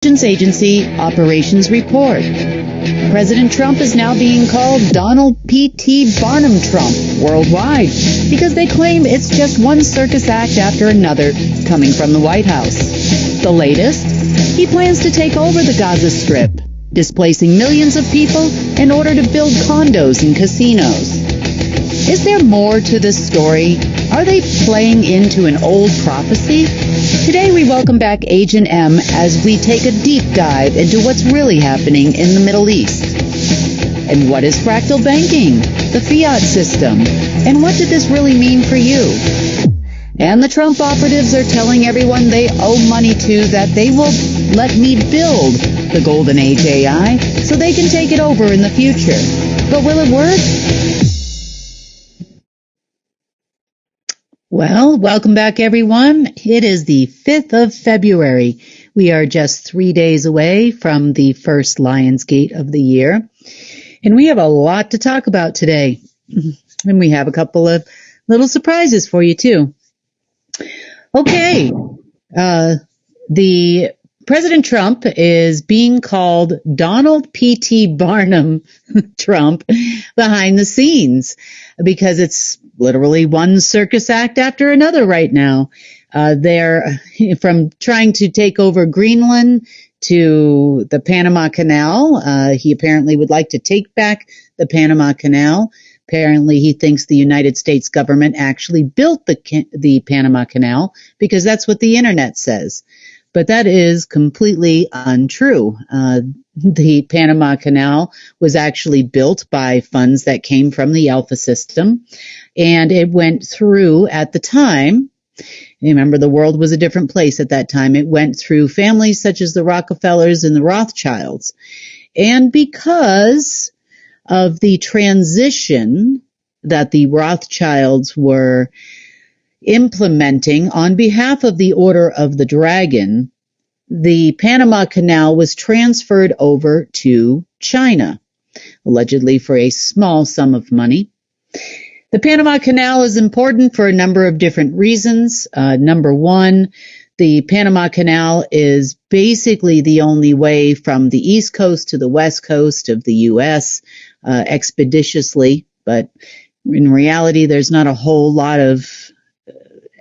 Intelligence Agency Operations Report. President Trump is now being called Donald P.T. Barnum Trump worldwide because they claim it's just one circus act after another coming from the White House. The latest? He plans to take over the Gaza Strip, displacing millions of people in order to build condos and casinos. Is there more to this story? Are they playing into an old prophecy? Today we welcome back Agent M as we take a deep dive into what's really happening in the Middle East. And what is fractal banking, the fiat system, and what did this really mean for you? And the Trump operatives are telling everyone they owe money to that they will let me build the Golden Age AI so they can take it over in the future. But will it work? Well, welcome back, everyone. It is the 5th of February. We are just 3 days away from the first Lionsgate of the year. And we have a lot to talk about today. And we have a couple of little surprises for you, too. Okay. The President Trump is being called Donald P.T. Barnum Trump behind the scenes because it's literally one circus act after another right now. They're from trying to take over Greenland to the Panama Canal. He apparently would like to take back the Panama Canal. Apparently, he thinks the United States government actually built the Panama Canal because that's what the internet says. But that is completely untrue. The Panama Canal was actually built by funds that came from the Alpha system, and it went through at the time. Remember, the world was a different place at that time. It went through families such as the Rockefellers and the Rothschilds. And because of the transition that the Rothschilds were implementing on behalf of the Order of the Dragon, the Panama Canal was transferred over to China, allegedly for a small sum of money. The Panama Canal is important for a number of different reasons. Number one, the Panama Canal is basically the only way from the East Coast to the West Coast of the U.S. Expeditiously, but in reality, there's not a whole lot of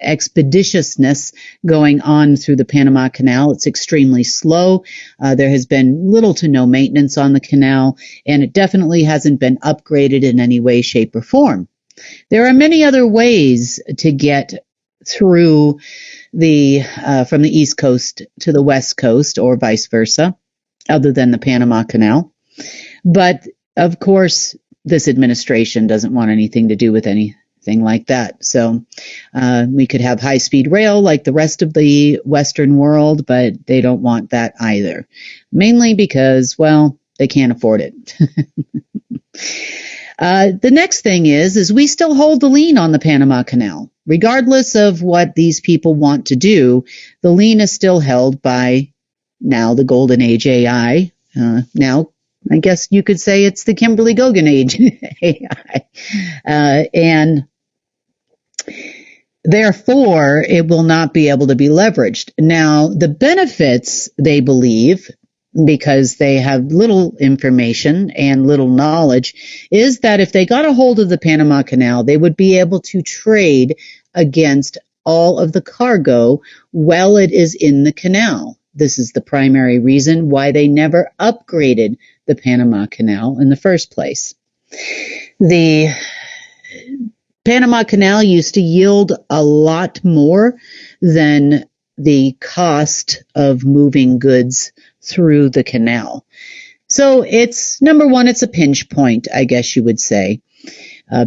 expeditiousness going on through the Panama Canal. It's extremely slow. There has been little to no maintenance on the canal, and it definitely hasn't been upgraded in any way, shape, or form. There are many other ways to get through the from the East Coast to the West Coast or vice versa, other than the Panama Canal. But of course, this administration doesn't want anything to do with anything like that. So we could have high-speed rail like the rest of the Western world, but they don't want that either. Mainly because, well, they can't afford it. The next thing is we still hold the lien on the Panama Canal. Regardless of what these people want to do, the lien is still held by now the Golden Age AI. Now, I guess you could say it's the Kimberly Gogan Age AI. And therefore, it will not be able to be leveraged. Now, the benefits, they believe, because they have little information and little knowledge, is that if they got a hold of the Panama Canal, they would be able to trade against all of the cargo while it is in the canal. This is the primary reason why they never upgraded the Panama Canal in the first place. The Panama Canal used to yield a lot more than the cost of moving goods through the canal. So it's, number one, it's a pinch point, I guess you would say.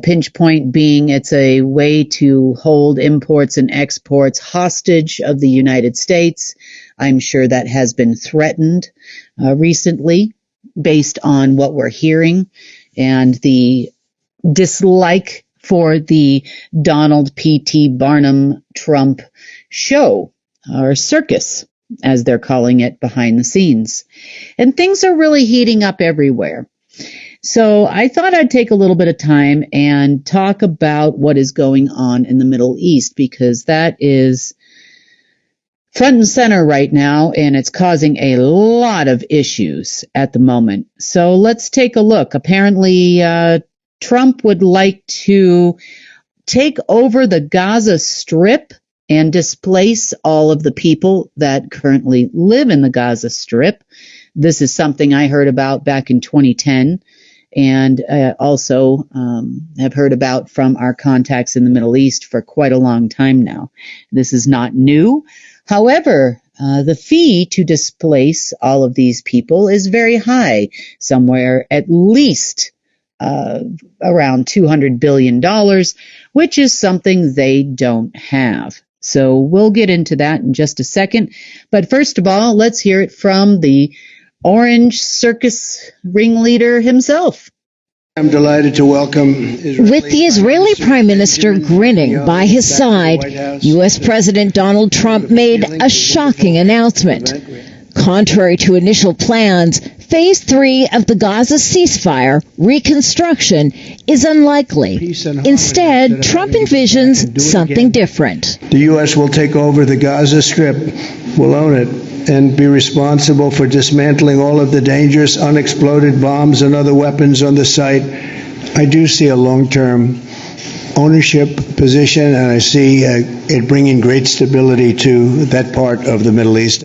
Pinch point being it's a way to hold imports and exports hostage of the United States. I'm sure that has been threatened recently based on what we're hearing and the dislike for the Donald P.T. Barnum Trump show, or circus, as they're calling it behind the scenes. And things are really heating up everywhere. So I thought I'd take a little bit of time and talk about what is going on in the Middle East, because that is front and center right now, and it's causing a lot of issues at the moment. So let's take a look. Apparently, Trump would like to take over the Gaza Strip and displace all of the people that currently live in the Gaza Strip. This is something I heard about back in 2010 and also have heard about from our contacts in the Middle East for quite a long time now. This is not new. However, the fee to displace all of these people is very high, somewhere at least around $200 billion, which is something they don't have. So we'll get into that in just a second. But first of all, let's hear it from the Orange Circus ringleader himself. I'm delighted to welcome with the Israeli Prime Minister grinning by his side, U.S. President Donald Trump made a shocking announcement. Contrary to initial plans, Phase 3 of the Gaza ceasefire reconstruction is unlikely. Instead, Trump envisions something different. The U.S. will take over the Gaza Strip, will own it, and be responsible for dismantling all of the dangerous unexploded bombs and other weapons on the site. I do see a long-term ownership position, and I see it bringing great stability to that part of the Middle East.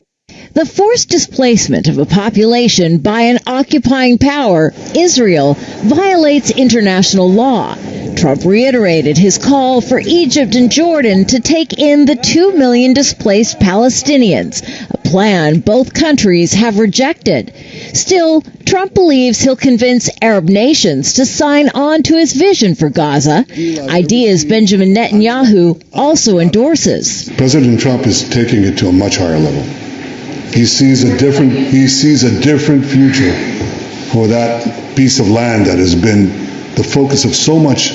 The forced displacement of a population by an occupying power, Israel, violates international law. Trump reiterated his call for Egypt and Jordan to take in the 2 million displaced Palestinians, a plan both countries have rejected. Still, Trump believes he'll convince Arab nations to sign on to his vision for Gaza, ideas Benjamin Netanyahu also endorses. President Trump is taking it to a much higher level. He sees a different future for that piece of land that has been the focus of so much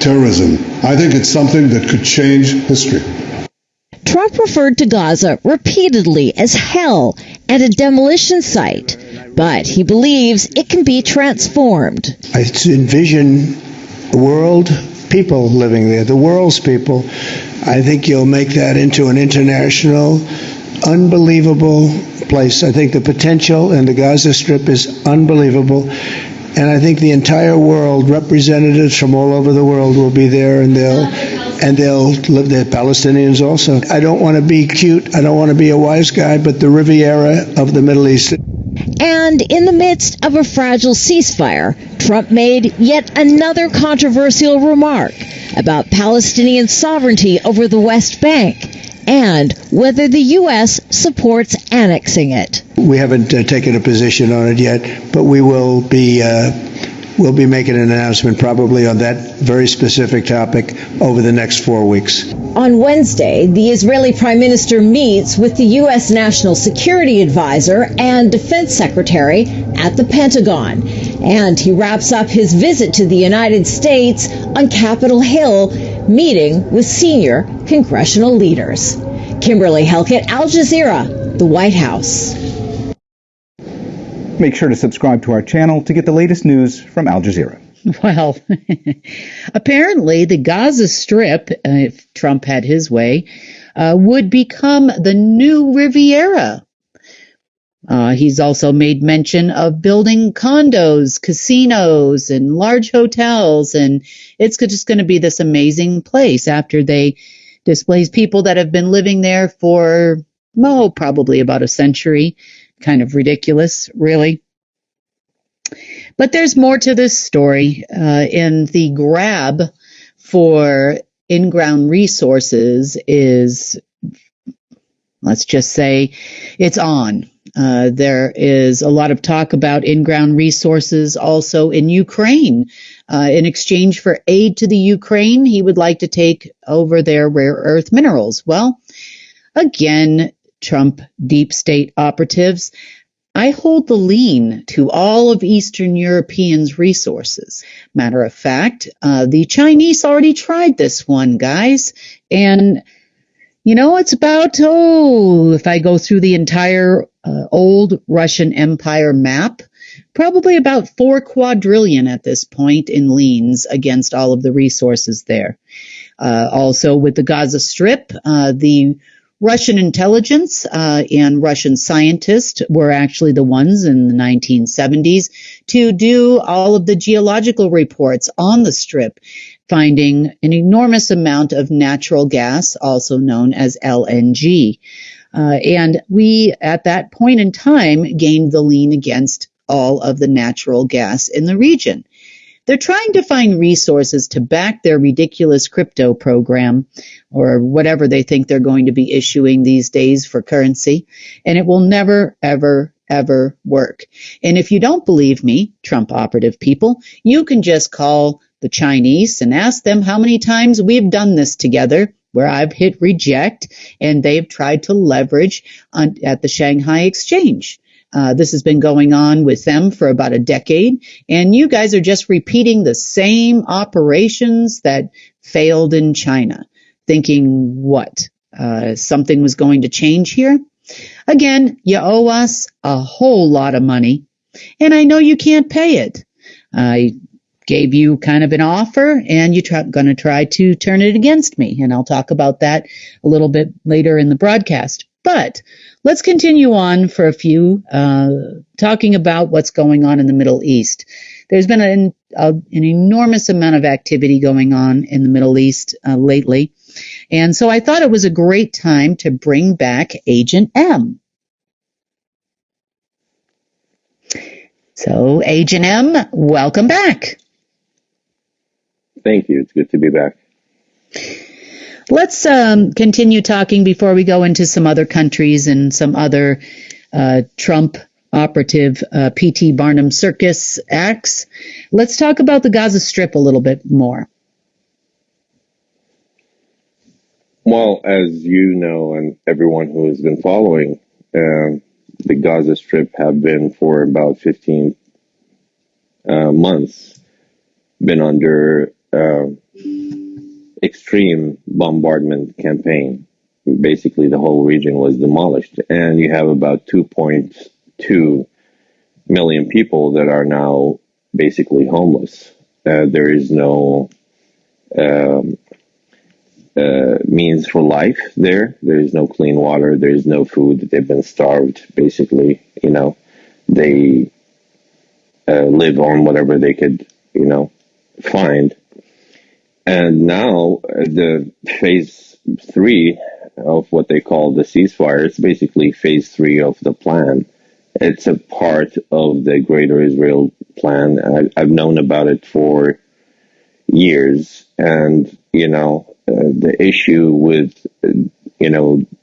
terrorism. I think it's something that could change history. Trump referred to Gaza repeatedly as hell and a demolition site, but he believes it can be transformed. I envision world people living there, the world's people. I think you'll make that into an international, unbelievable place. I think the potential in the Gaza Strip is unbelievable. And I think the entire world, representatives from all over the world will be there, and they'll live there, Palestinians also. I don't want to be cute, I don't want to be a wise guy, but the Riviera of the Middle East. And in the midst of a fragile ceasefire, Trump made yet another controversial remark about Palestinian sovereignty over the West Bank and whether the U.S. supports annexing it. We haven't taken a position on it yet, but we'll be making an announcement probably on that very specific topic over the next 4 weeks. On Wednesday, the Israeli Prime Minister meets with the U.S. National Security Advisor and Defense Secretary at the Pentagon, and he wraps up his visit to the United States on Capitol Hill, meeting with senior congressional leaders. Kimberly Helkett, Al Jazeera, the White House. Make sure to subscribe to our channel to get the latest news from Al Jazeera. Well, apparently the Gaza Strip, if Trump had his way, would become the new Riviera. He's also made mention of building condos, casinos, and large hotels, and it's just going to be this amazing place after they displace people that have been living there for, probably about a century. Kind of ridiculous, really. But there's more to this story. And the grab for in-ground resources is, let's just say, it's on. There is a lot of talk about in-ground resources also in Ukraine. In exchange for aid to the Ukraine, he would like to take over their rare earth minerals. Well, again, Trump deep state operatives, I hold the lien to all of Eastern Europeans' resources. Matter of fact, the Chinese already tried this one, guys. And, it's about, if I go through the entire old Russian Empire map, probably about 4 quadrillion at this point in liens against all of the resources there. Also with the Gaza Strip, the Russian intelligence and Russian scientists were actually the ones in the 1970s to do all of the geological reports on the strip, finding an enormous amount of natural gas, also known as LNG. And we, at that point in time, gained the lien against all of the natural gas in the region. They're trying to find resources to back their ridiculous crypto program or whatever they think they're going to be issuing these days for currency, and it will never, ever, ever work. And if you don't believe me, Trump operative people, you can just call the Chinese and ask them how many times we've done this together, where I've hit reject and they've tried to leverage at the Shanghai Exchange. This has been going on with them for about a decade, and you guys are just repeating the same operations that failed in China, thinking what? Something was going to change here? Again, you owe us a whole lot of money, and I know you can't pay it. I gave you kind of an offer, and you're going to try to turn it against me, and I'll talk about that a little bit later in the broadcast. But let's continue on for a few, talking about what's going on in the Middle East. There's been an enormous amount of activity going on in the Middle East lately, and so I thought it was a great time to bring back Agent M. So, Agent M, welcome back. Thank you. It's good to be back. Let's continue talking before we go into some other countries and some other Trump operative P.T. Barnum circus acts. Let's talk about the Gaza Strip a little bit more. Well, as you know, and everyone who has been following, the Gaza Strip have been for about 15 months, been under extreme bombardment campaign. Basically, the whole region was demolished, and you have about 2.2 million people that are now basically homeless. There is no means for life there. There is no clean water. There is no food. They've been starved, basically. They live on whatever they could, find. And now the phase 3 of what they call the ceasefire, it's basically phase 3 of the plan. It's a part of the Greater Israel plan. I've known about it for years. And, the issue with,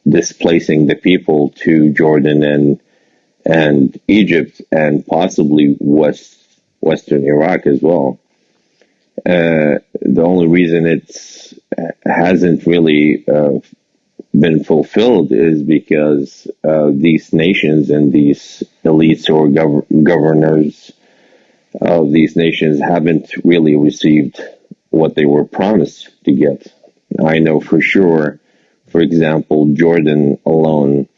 displacing the people to Jordan and Egypt and possibly Western Iraq as well. The only reason it hasn't really been fulfilled is because these nations and these elites or governors of these nations haven't really received what they were promised to get. I know for sure, for example, Jordan alone,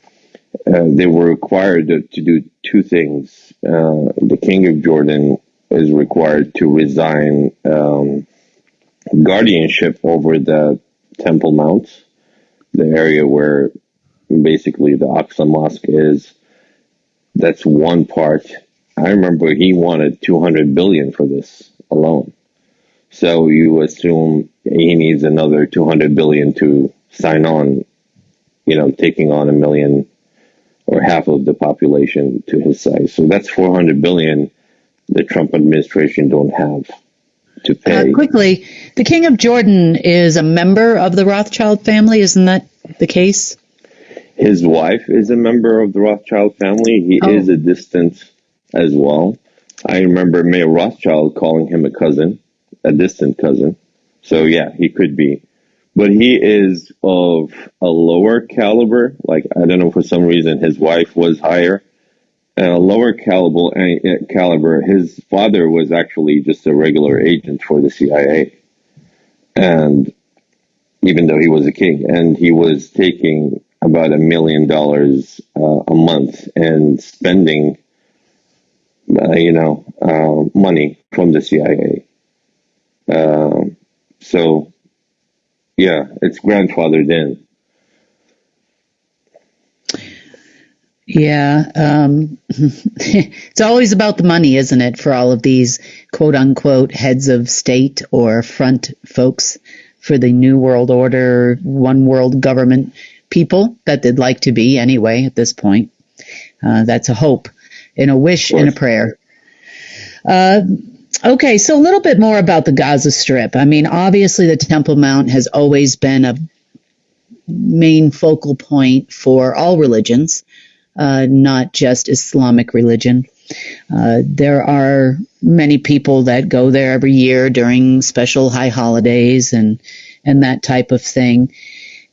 they were required to do two things. The king of Jordan is required to resign guardianship over the Temple Mount, the area where basically the Aqsa Mosque is. That's one part. I remember he wanted 200 billion for this alone. So you assume he needs another 200 billion to sign on, taking on 1 million or half of the population to his size. So that's 400 billion the Trump administration don't have to pay. Quickly, the King of Jordan is a member of the Rothschild family. Isn't that the case? His wife is a member of the Rothschild family. He is a distant as well. I remember Mayor Rothschild calling him a distant cousin. So yeah, he could be. But he is of a lower caliber. Like, I don't know, for some reason, his wife was higher. A lower caliber. His father was actually just a regular agent for the CIA. And even though he was a king, and he was taking about $1 million a month and spending, money from the CIA. So, yeah, it's grandfathered in. Yeah. It's always about the money, isn't it, for all of these quote unquote heads of state or front folks for the New World Order, one world government people that they'd like to be anyway at this point. That's a hope and a wish and a prayer. Okay, so a little bit more about the Gaza Strip. I mean, obviously the Temple Mount has always been a main focal point for all religions, not just Islamic religion. There are many people that go there every year during special high holidays and that type of thing.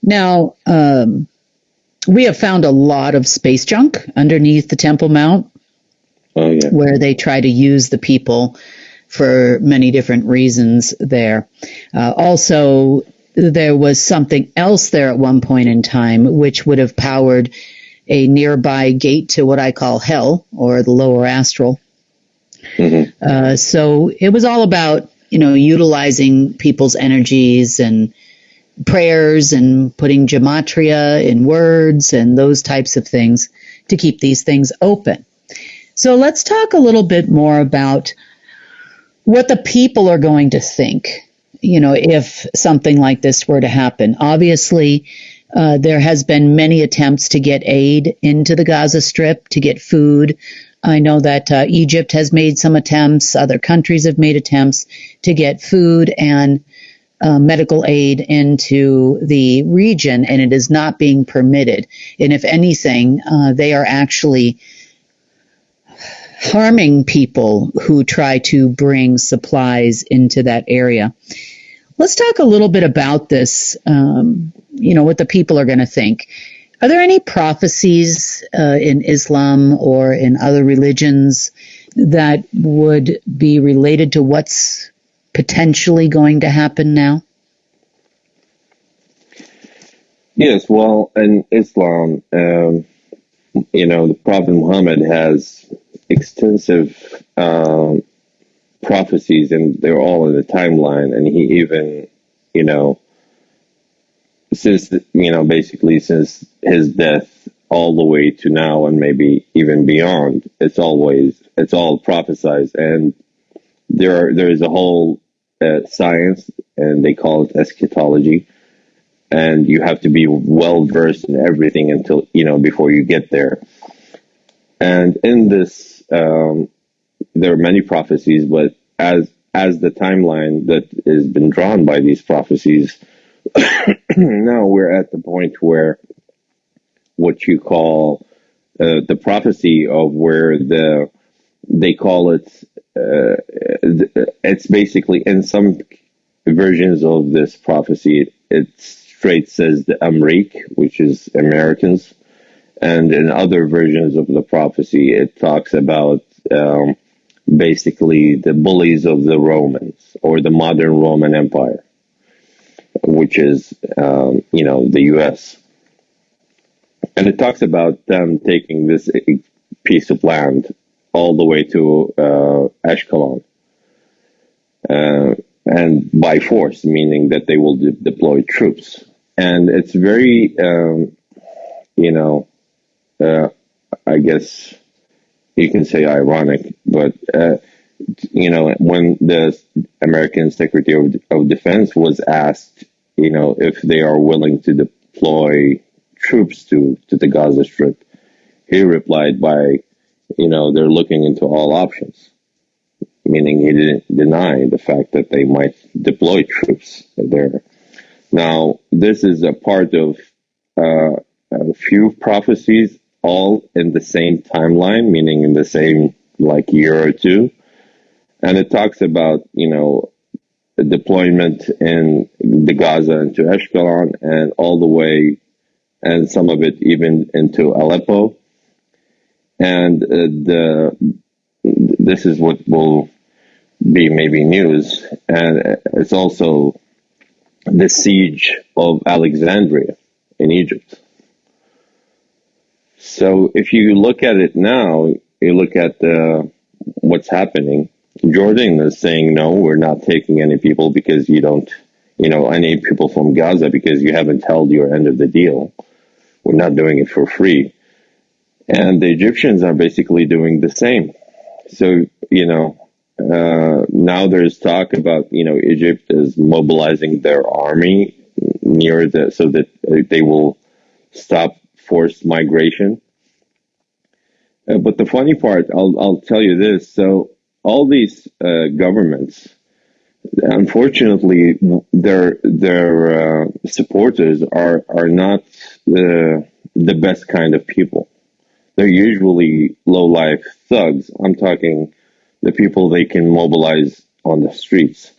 Now, we have found a lot of space junk underneath the Temple Mount, where they try to use the people for many different reasons there. Also, there was something else there at one point in time, which would have powered a nearby gate to what I call hell, or the lower astral. Mm-hmm. So it was all about, utilizing people's energies and prayers and putting gematria in words and those types of things to keep these things open. So let's talk a little bit more about what the people are going to think, if something like this were to happen. Obviously, there has been many attempts to get aid into the Gaza Strip, to get food. I know that Egypt has made some attempts. Other countries have made attempts to get food and medical aid into the region, and it is not being permitted. And if anything, they are actually harming people who try to bring supplies into that area. Let's talk a little bit about this, what the people are going to think. Are there any prophecies in Islam or in other religions that would be related to what's potentially going to happen now? Yes, well, in Islam, the Prophet Muhammad has extensive prophecies, and they're all in the timeline. And he even, basically since his death all the way to now and maybe even beyond, it's all prophesized. And there is a whole science, and they call it eschatology. And you have to be well versed in everything until, before you get there. And in this, there are many prophecies, but as the timeline that has been drawn by these prophecies, now we're at the point where what you call the prophecy of where they call it, it's basically in some versions of this prophecy, it straight says the Amrik, which is Americans. And in other versions of the prophecy, it talks about basically the bullies of the Romans, or the modern Roman Empire, which is, the U.S. And it talks about them taking this piece of land all the way to Ashkelon, and by force, meaning that they will deploy troops. And it's very, I guess you can say ironic, but, when the American Secretary of Defense was asked, if they are willing to deploy troops to the Gaza Strip, he replied by, they're looking into all options, meaning he didn't deny the fact that they might deploy troops there. Now, this is a part of a few prophecies, all in the same timeline, meaning in the same year or two. And it talks about, the deployment in the Gaza into Ashkelon, and all the way, and some of it even into Aleppo. And this is what will be maybe news. And it's also the siege of Alexandria in Egypt. So if you look at it now, you look at what's happening. Jordan is saying, no, we're not taking any people because you don't, any people from Gaza because you haven't held your end of the deal. We're not doing it for free. And the Egyptians are basically doing the same. So, now there's talk about, Egypt is mobilizing their army so that they will stop forced migration. But the funny part, I'll tell you this. So all these governments, unfortunately, their supporters are not the best kind of people. They're usually low-life thugs. I'm talking the people they can mobilize on the streets.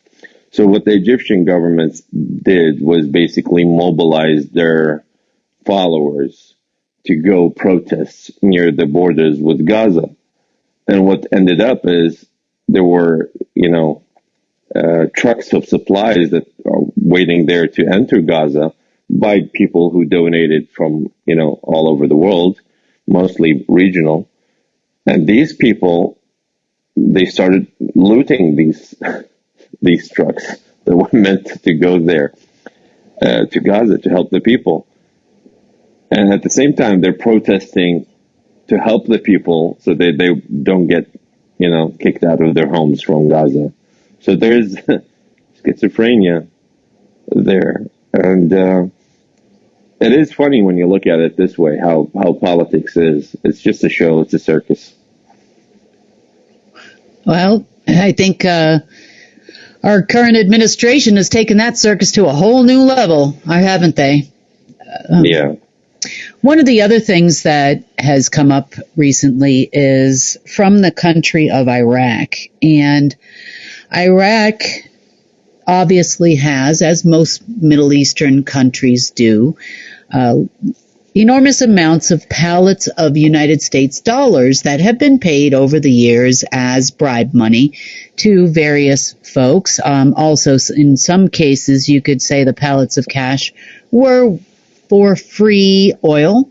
So what the Egyptian government did was basically mobilize their followers to go protest near the borders with Gaza. And what ended up is there were, trucks of supplies that are waiting there to enter Gaza by people who donated from, all over the world, mostly regional. And these people, they started looting these trucks that were meant to go there to Gaza to help the people. And at the same time, they're protesting to help the people so they don't get, kicked out of their homes from Gaza. So there's schizophrenia there. And it is funny when you look at it this way, how politics is. It's just a show. It's a circus. Well, I think our current administration has taken that circus to a whole new level, haven't they? Yeah. One of the other things that has come up recently is from the country of Iraq. And Iraq obviously has, as most Middle Eastern countries do, enormous amounts of pallets of United States dollars that have been paid over the years as bribe money to various folks. Also, in some cases, you could say the pallets of cash were for free oil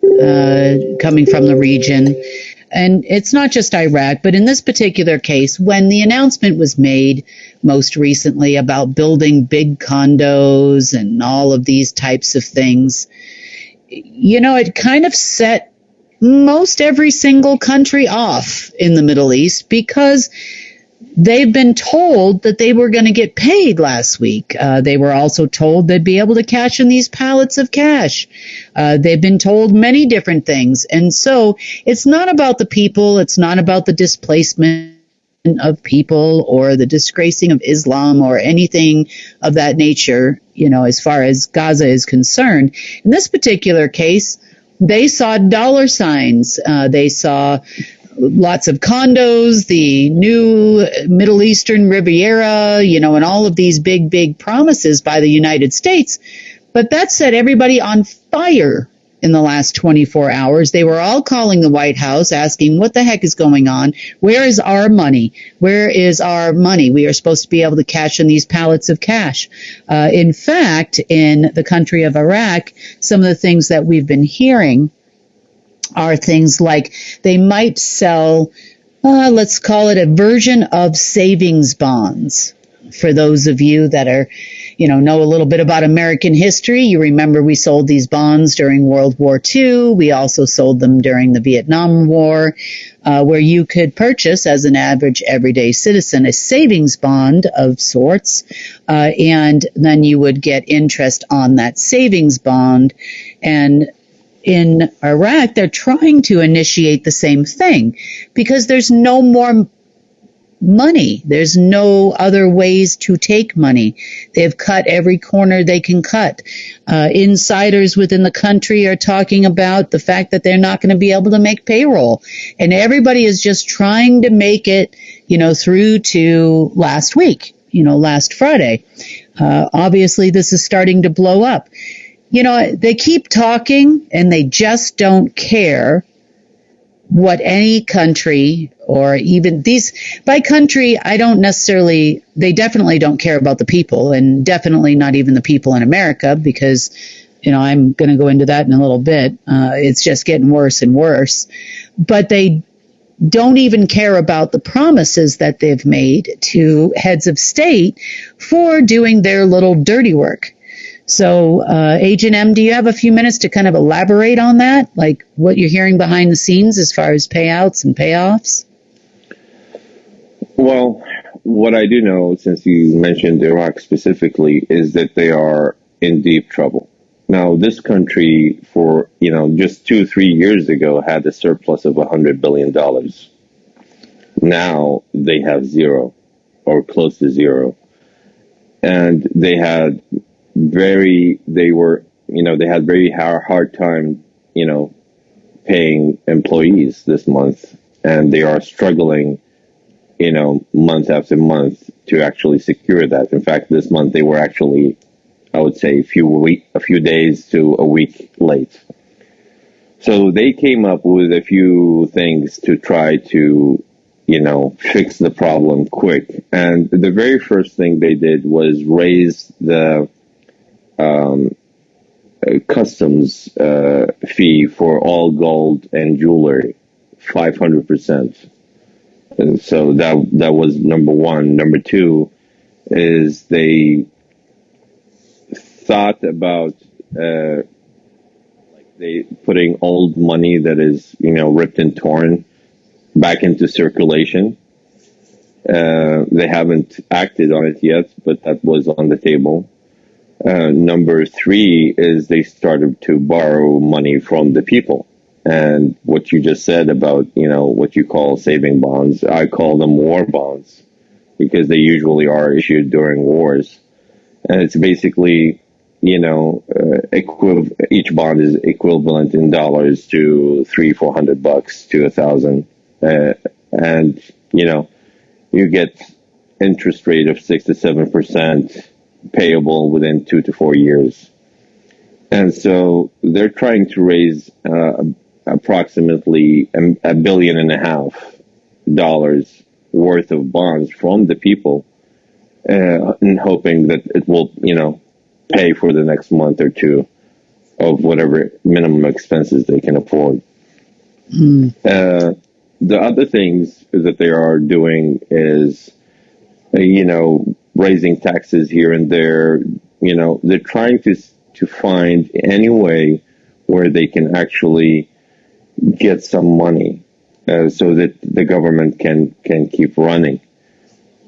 coming from the region. And it's not just Iraq, but in this particular case, when the announcement was made most recently about building big condos and all of these types of things, it kind of set most every single country off in the Middle East because they've been told that they were going to get paid last week. They were also told they'd be able to cash in these pallets of cash. They've been told many different things. And so it's not about the people. It's not about the displacement of people or the disgracing of Islam or anything of that nature, as far as Gaza is concerned. In this particular case, they saw dollar signs. They saw lots of condos, the new Middle Eastern Riviera, and all of these big, big promises by the United States. But that set everybody on fire in the last 24 hours. They were all calling the White House asking, what the heck is going on? Where is our money? Where is our money? We are supposed to be able to cash in these pallets of cash. In fact, in the country of Iraq, some of the things that we've been hearing are things like they might sell, let's call it a version of savings bonds. For those of you that are, know a little bit about American history, you remember we sold these bonds during World War II. We also sold them during the Vietnam War, where you could purchase as an average everyday citizen a savings bond of sorts, and then you would get interest on that savings bond. And in Iraq, they're trying to initiate the same thing because there's no more money. There's no other ways to take money. They've cut every corner they can cut. Insiders within the country are talking about the fact that they're not going to be able to make payroll. And everybody is just trying to make it, through to last week, last Friday. Obviously, this is starting to blow up. They keep talking and they just don't care what any country or even these, by country, they definitely don't care about the people and definitely not even the people in America because, I'm going to go into that in a little bit. It's just getting worse and worse. But they don't even care about the promises that they've made to heads of state for doing their little dirty work. So, Agent M, do you have a few minutes to kind of elaborate on that? Like what you're hearing behind the scenes as far as payouts and payoffs? Well, what I do know, since you mentioned Iraq specifically, is that they are in deep trouble. Now, this country, for just 2-3 years ago, had a surplus of $100 billion. Now they have zero, or close to zero, and they had very hard time, paying employees this month, and they are struggling, month after month to actually secure that. In fact, this month they were actually, I would say, a few days to a week late. So they came up with a few things to try to, fix the problem quick. And the very first thing they did was raise the customs fee for all gold and jewelry 500%. And so that was number one. Number two is they thought about they putting old money that is ripped and torn back into circulation. They haven't acted on it yet, but that was on the table. Number three is they started to borrow money from the people. And what you just said about, what you call saving bonds, I call them war bonds because they usually are issued during wars. And it's basically, each bond is equivalent in dollars to $300-400 to $1,000. And, you get interest rate of 6 to 7% payable within 2 to 4 years. And so they're trying to raise approximately $1.5 billion worth of bonds from the people, and hoping that it will, pay for the next month or two of whatever minimum expenses they can afford. The other things that they are doing is, raising taxes here and there. They're trying to find any way where they can actually get some money so that the government can keep running.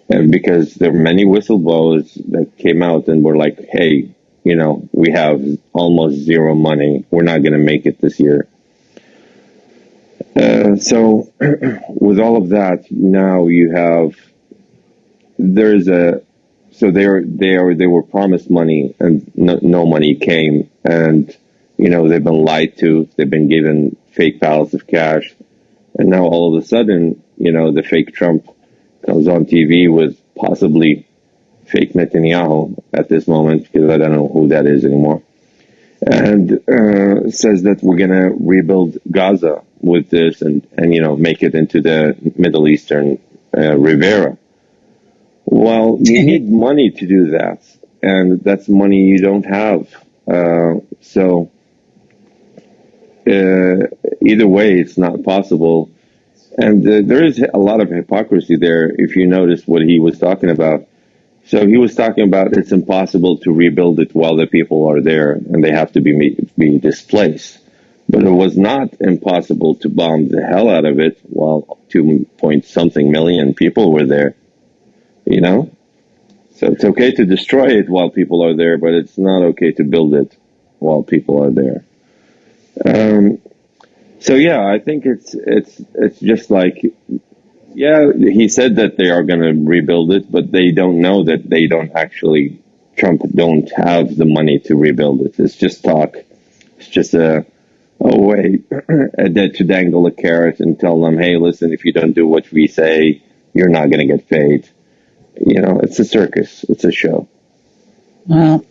Because there are many whistleblowers that came out and were like, hey, we have almost zero money. We're not going to make it this year. So with all of that, now you have, they were promised money and no money came. And, they've been lied to. They've been given fake pallets of cash. And now all of a sudden, the fake Trump comes on TV with possibly fake Netanyahu at this moment, because I don't know who that is anymore, and says that we're going to rebuild Gaza with this and make it into the Middle Eastern Rivera. Well, you need money to do that, and that's money you don't have. So either way, it's not possible. And there is a lot of hypocrisy there, if you notice what he was talking about. So he was talking about it's impossible to rebuild it while the people are there and they have to be displaced. But it was not impossible to bomb the hell out of it while 2-point-something million people were there. So it's okay to destroy it while people are there, but it's not okay to build it while people are there. So yeah, I think it's just like, yeah, he said that they are going to rebuild it, but they don't know that they don't actually, Trump don't have the money to rebuild it. It's just talk. It's just a way to dangle a carrot and tell them, hey, listen, if you don't do what we say, you're not going to get paid. It's a circus. It's a show. Well,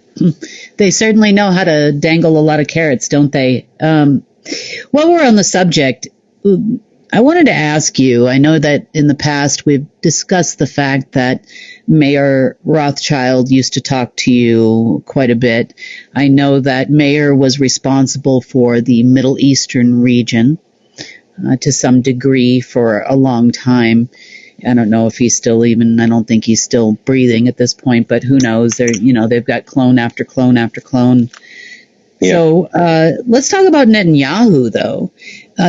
they certainly know how to dangle a lot of carrots, don't they? While we're on the subject, I wanted to ask you, I know that in the past we've discussed the fact that Mayor Rothschild used to talk to you quite a bit. I know that Mayor was responsible for the Middle Eastern region to some degree for a long time. I don't know if he's still even, I don't think he's still breathing at this point, but who knows? They've got clone after clone after clone. Yeah. So let's talk about Netanyahu, though.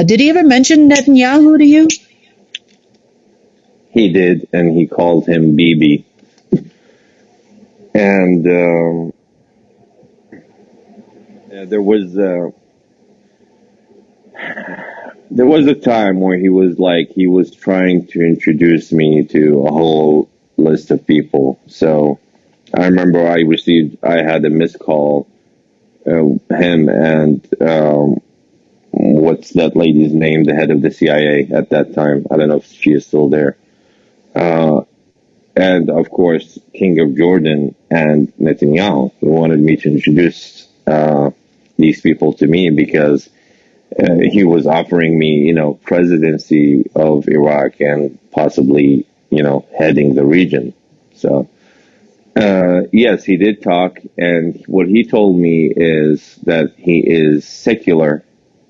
Did he ever mention Netanyahu to you? He did, and he called him Bibi. And there was a time where he was trying to introduce me to a whole list of people. So I remember I had a missed call, him and what's that lady's name, the head of the CIA at that time. I don't know if she is still there. And of course, King of Jordan and Netanyahu. He wanted me to introduce these people to me because he was offering me, presidency of Iraq and possibly, heading the region. So, yes, he did talk. And what he told me is that he is secular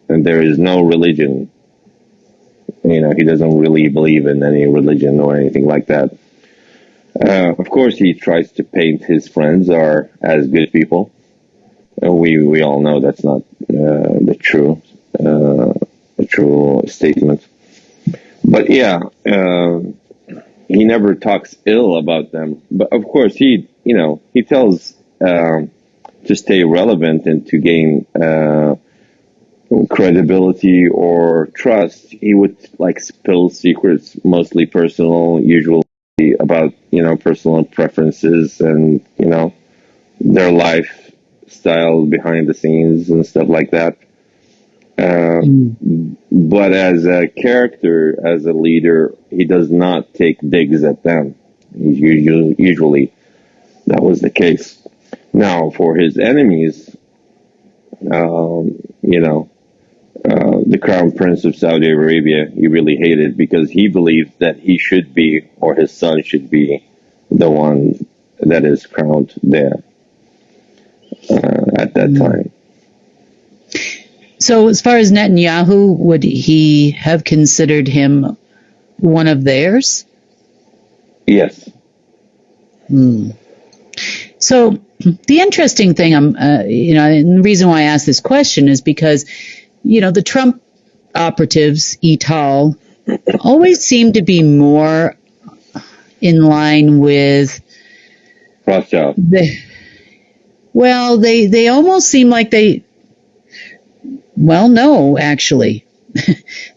and there is no religion. He doesn't really believe in any religion or anything like that. Of course, he tries to paint his friends as good people. We all know that's not the true statement. But yeah, he never talks ill about them. But of course, he tells to stay relevant and to gain credibility or trust. He would spill secrets, mostly personal, usually about personal preferences and their lifestyle behind the scenes and stuff like that. But as a character, as a leader, he does not take digs at them. Usually that was the case. Now, for his enemies, the Crown Prince of Saudi Arabia, he really hated because he believed that he should be, or his son should be, the one that is crowned there at that time. So as far as Netanyahu, would he have considered him one of theirs? Yes. So the interesting thing, and the reason why I asked this question is because, the Trump operatives, et al., always seem to be more in line with Rothschild. They almost seem like no, actually.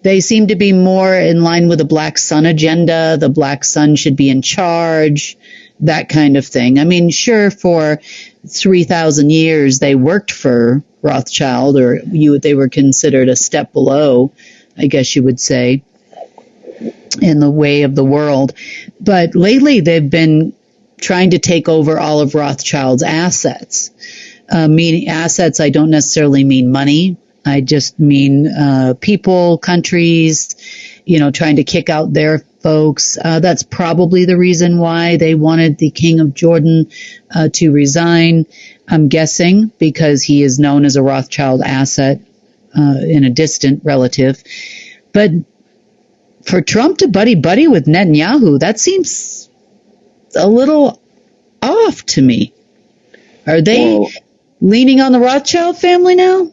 They seem to be more in line with the Black Sun agenda. The Black Sun should be in charge, that kind of thing. I mean, sure, for 3,000 years they worked for Rothschild, or they were considered a step below, I guess you would say, in the way of the world. But lately they've been trying to take over all of Rothschild's assets. Meaning assets, I don't necessarily mean money. I just mean people, countries, trying to kick out their folks. That's probably the reason why they wanted the King of Jordan to resign, I'm guessing, because he is known as a Rothschild asset in a distant relative. But for Trump to buddy-buddy with Netanyahu, that seems a little off to me. Are they leaning on the Rothschild family now?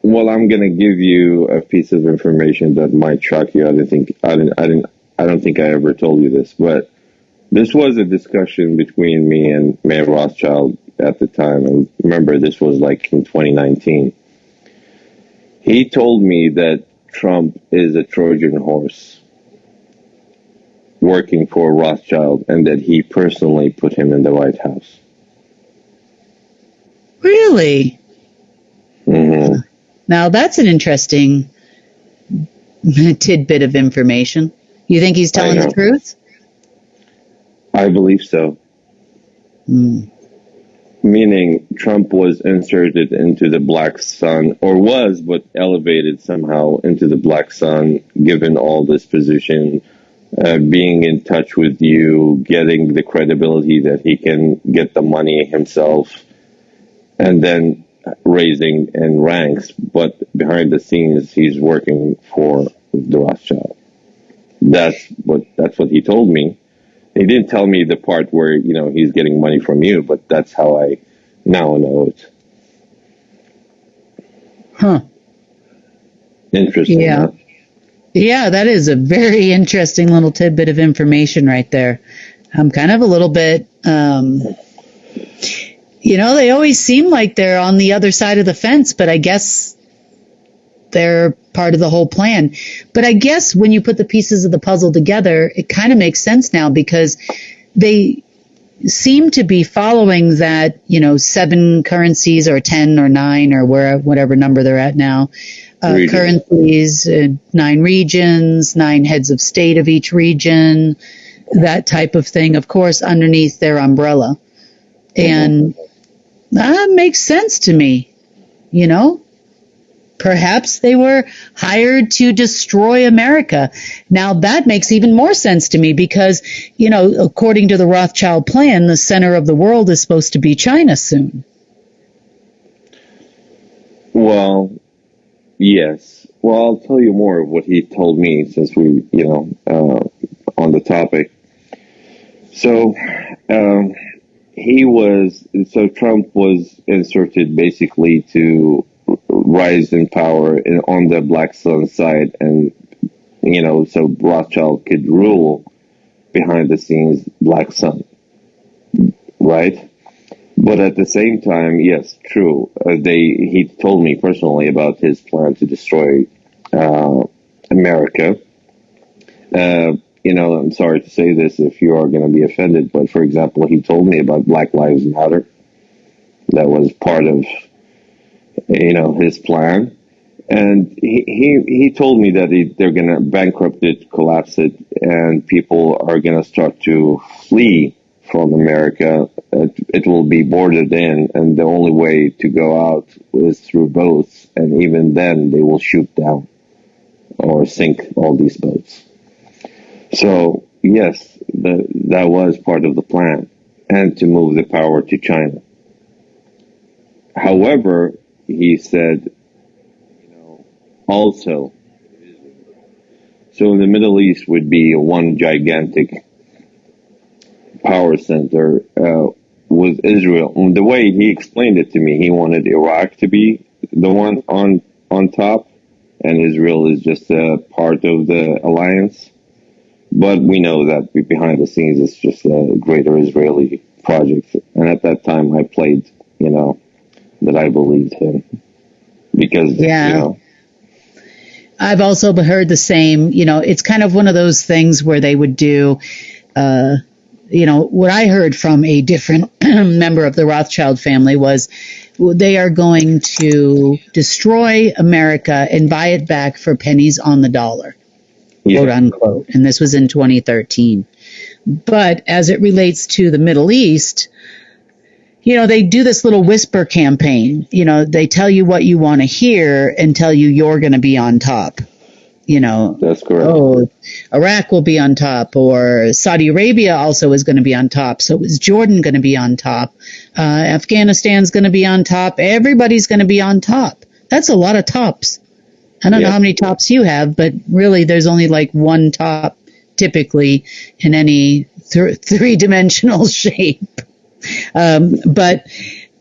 Well, I'm going to give you a piece of information that might shock you. I don't think I ever told you this, but this was a discussion between me and Mayor Rothschild at the time. And remember, this was in 2019. He told me that Trump is a Trojan horse working for Rothschild and that he personally put him in the White House. Really? Mm-hmm. Now, that's an interesting tidbit of information. You think he's telling the truth? I believe so. Meaning Trump was inserted into the Black Sun, or was, but elevated somehow into the Black Sun, given all this position, being in touch with you, getting the credibility that he can get the money himself, and then raising in ranks, but behind the scenes he's working for the Rothschild. That's That's what he told me. He didn't tell me the part where, he's getting money from you, but that's how I now know it. Huh. Interesting, Yeah. huh? Yeah, that is a very interesting little tidbit of information right there. I'm kind of a little bit, they always seem like they're on the other side of the fence, but I guess they're part of the whole plan. But I guess when you put the pieces of the puzzle together, it kind of makes sense now, because they seem to be following that, 7 currencies or 10 or 9 or whatever number they're at now. Currencies, 9 regions, 9 heads of state of each region, that type of thing, of course, underneath their umbrella. And that makes sense to me, Perhaps they were hired to destroy America. Now, that makes even more sense to me because, according to the Rothschild plan, the center of the world is supposed to be China soon. Well, yes. Well, I'll tell you more of what he told me since we, on the topic. So, Trump was inserted basically to rise in power on the Black Sun side, and so Rothschild could rule behind the scenes Black Sun, right? But at the same time, yes, true. He told me personally about his plan to destroy America. I'm sorry to say this if you are going to be offended, but for example, he told me about Black Lives Matter. That was part of his plan. And he told me that they're going to bankrupt it, collapse it, and people are going to start to flee from America. It will be boarded in, and the only way to go out is through boats, and even then they will shoot down or sink all these boats. So, yes, that was part of the plan, and to move the power to China. However, he said, also, so in the Middle East would be one gigantic power center with Israel. The way he explained it to me, he wanted Iraq to be the one on top, and Israel is just a part of the alliance. But we know that behind the scenes it's just a greater Israeli project. And at that time I played, that I believed him. Because, I've also heard the same, it's kind of one of those things where they would do, what I heard from a different member of the Rothschild family was they are going to destroy America and buy it back for pennies on the dollar, quote unquote. And this was in 2013. But as it relates to the Middle East, they do this little whisper campaign. They tell you what you want to hear and tell you you're going to be on top. That's correct. Oh, Iraq will be on top, or Saudi Arabia also is going to be on top. So is Jordan going to be on top? Afghanistan's going to be on top. Everybody's going to be on top. That's a lot of tops. I don't know how many tops you have, but really there's only like one top typically in any three-dimensional shape. But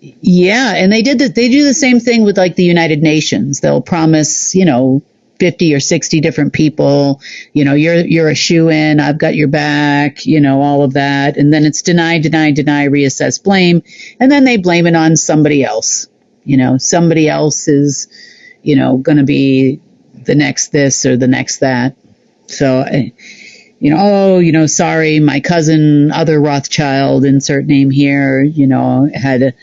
yeah, and they do the same thing with like the United Nations. They'll promise, 50 or 60 different people, you're a shoo-in, I've got your back, all of that. And then it's deny, reassess, blame. And then they blame it on somebody else. Somebody else is, going to be the next this or the next that. So, sorry, my cousin, other Rothschild, insert name here, had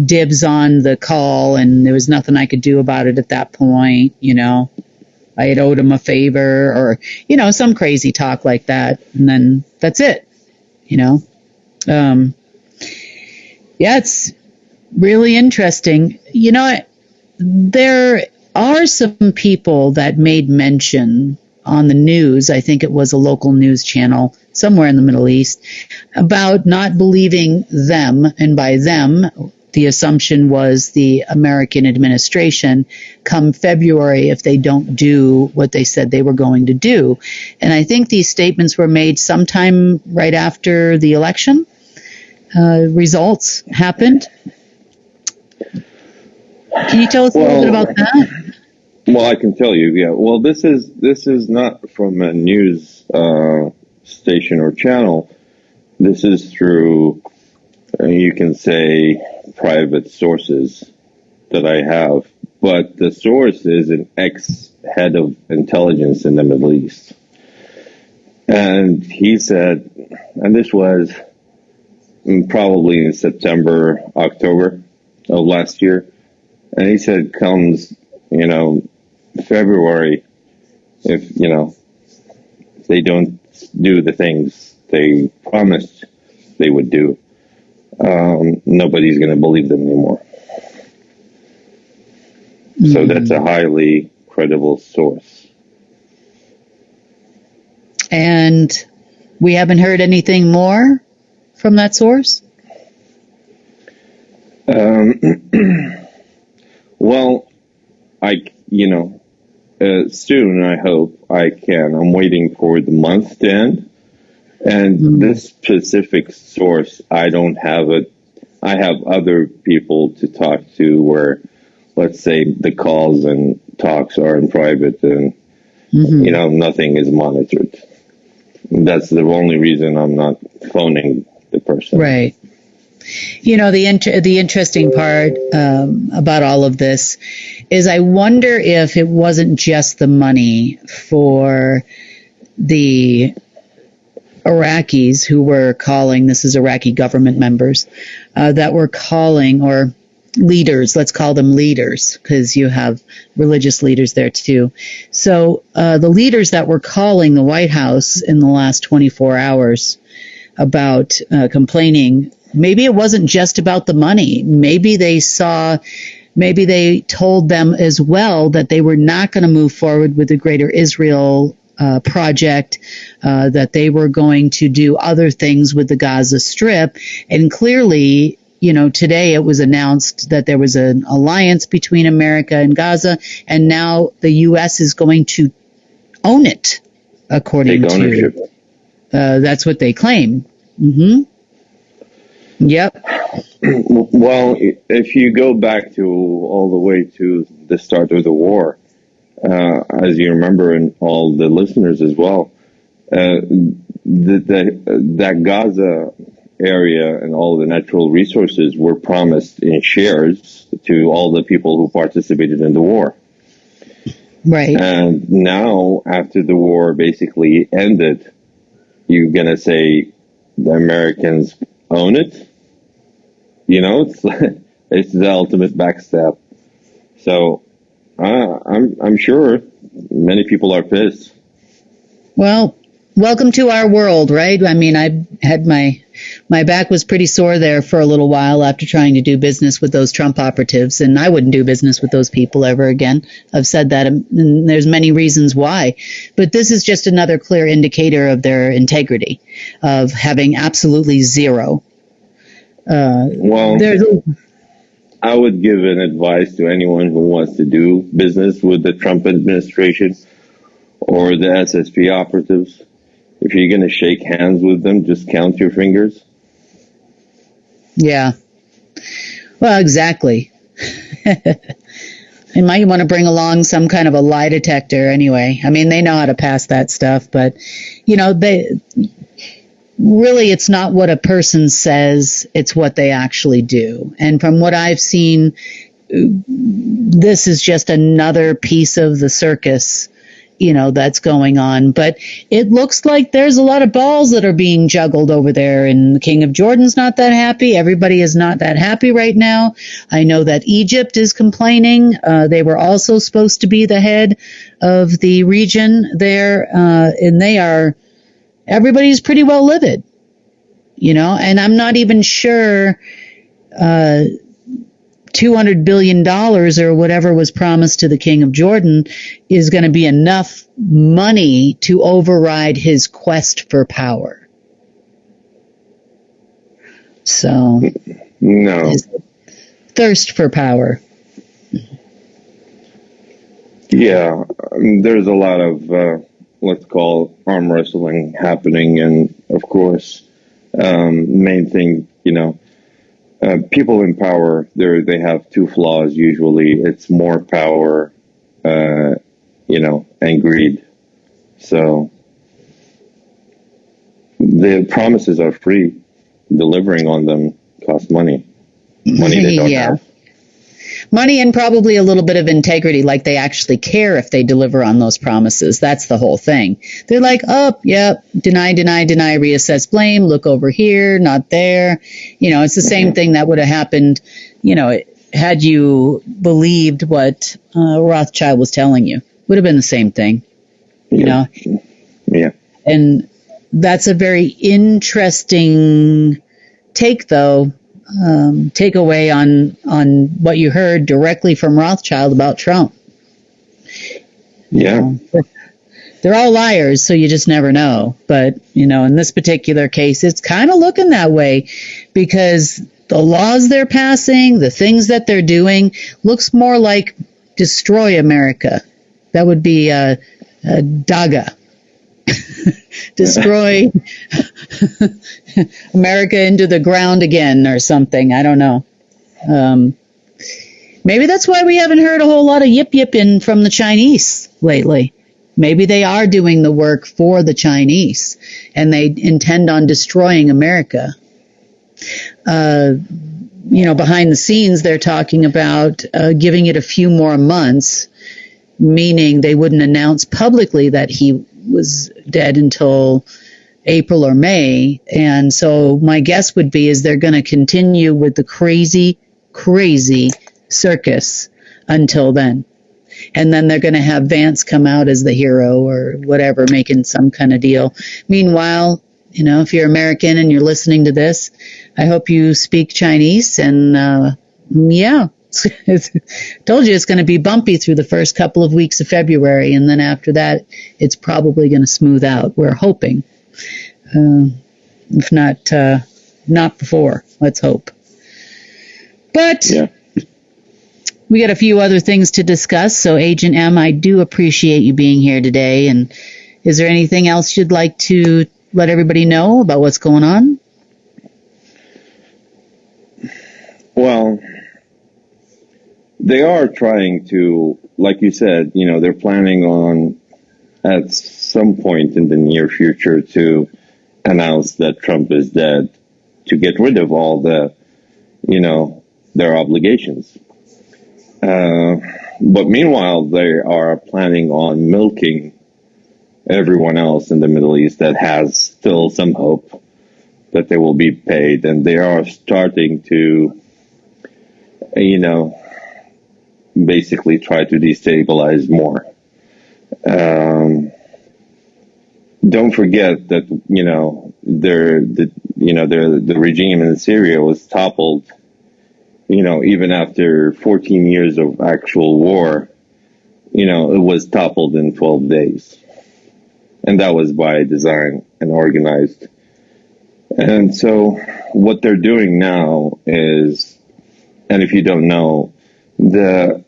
dibs on the call and there was nothing I could do about it at that point, I had owed him a favor or, some crazy talk like that. And then that's it, it's really interesting. There are some people that made mention on the news, I think it was a local news channel somewhere in the Middle East, about not believing them, and by them, the assumption was the American administration come February if they don't do what they said they were going to do. And I think these statements were made sometime right after the election. Results happened. Can you tell us a little bit about that? Well, I can tell you, yeah. Well, this is not from a news station or channel. This is through, you can say, private sources that I have. But the source is an ex-head of intelligence in the Middle East. And he said, and this was probably in September, October of last year. And he said, comes, February, if, they don't do the things they promised they would do, nobody's going to believe them anymore. Mm-hmm. So that's a highly credible source. And we haven't heard anything more from that source? Well, soon, I hope I can. I'm waiting for the month to end. And this specific source, I don't have it. I have other people to talk to where, let's say, the calls and talks are in private and, nothing is monitored. That's the only reason I'm not phoning the person. Right. The interesting part about all of this is I wonder if it wasn't just the money for the Iraqis who were calling, this is Iraqi government members, that were calling, or leaders, let's call them leaders, because you have religious leaders there too. So the leaders that were calling the White House in the last 24 hours about complaining, maybe it wasn't just about the money. Maybe they told them as well that they were not going to move forward with the Greater Israel project, that they were going to do other things with the Gaza Strip. And clearly, today it was announced that there was an alliance between America and Gaza, and now the U.S. is going to own it, according to that's what they claim. Mm-hmm. Yep. Well, if you go back to all the way to the start of the war, as you remember, and all the listeners as well, that Gaza area and all the natural resources were promised in shares to all the people who participated in the war. Right. And now, after the war basically ended, you're going to say the Americans own it? It's the ultimate backstab. So I'm sure many people are pissed. Well, welcome to our world, right? I mean, I had my back was pretty sore there for a little while after trying to do business with those Trump operatives, and I wouldn't do business with those people ever again. I've said that, and there's many reasons why. But this is just another clear indicator of their integrity, of having absolutely zero. I would give an advice to anyone who wants to do business with the Trump administration or the SSP operatives. If you're going to shake hands with them, just count your fingers. Yeah. Well, exactly. You might want to bring along some kind of a lie detector anyway. I mean, they know how to pass that stuff, but, really, it's not what a person says, it's what they actually do. And from what I've seen, this is just another piece of the circus, that's going on. But it looks like there's a lot of balls that are being juggled over there, and the King of Jordan's not that happy. Everybody is not that happy right now. I know that Egypt is complaining. They were also supposed to be the head of the region there, and everybody's pretty well livid, and I'm not even sure $200 billion or whatever was promised to the King of Jordan is going to be enough money to override his quest for power. So, no. thirst for power. Yeah, there's a lot of, let's call arm wrestling happening. And of course, main thing, people in power, they have two flaws usually. It's more power, and greed. So the promises are free. Delivering on them costs money. Money they don't have. Money and probably a little bit of integrity, like they actually care if they deliver on those promises. That's the whole thing. They're like, oh, yep, deny, reassess, blame, look over here, not there. It's the same thing that would have happened, had you believed what Rothschild was telling you. Would have been the same thing, Yeah. And that's a very interesting take, though. Takeaway on what you heard directly from Rothschild about Trump. Yeah. They're all liars, so you just never know. But, in this particular case, it's kind of looking that way because the laws they're passing, the things that they're doing, looks more like destroy America. That would be a DAGA. Destroy America into the ground again or something. I don't know. Maybe that's why we haven't heard a whole lot of yipping from the Chinese lately. Maybe they are doing the work for the Chinese and they intend on destroying America. Behind the scenes, they're talking about giving it a few more months, meaning they wouldn't announce publicly that he was dead until April or May. And so my guess would be is they're going to continue with the crazy circus until then. And then they're going to have Vance come out as the hero or whatever, making some kind of deal. Meanwhile, if you're American and you're listening to this, I hope you speak Chinese. And told you it's going to be bumpy through the first couple of weeks of February. And then after that, it's probably going to smooth out. We're hoping. If not before. Let's hope. But we got a few other things to discuss. So, Agent M, I do appreciate you being here today. And is there anything else you'd like to let everybody know about what's going on? Well, they are trying to, like you said, they're planning on at some point in the near future to announce that Trump is dead to get rid of all the, their obligations. But meanwhile, they are planning on milking everyone else in the Middle East that has still some hope that they will be paid. And they are starting to, basically try to destabilize more. Don't forget that, the regime in Syria was toppled, even after 14 years of actual war, it was toppled in 12 days. And that was by design and organized. And so what they're doing now is, and if you don't know, the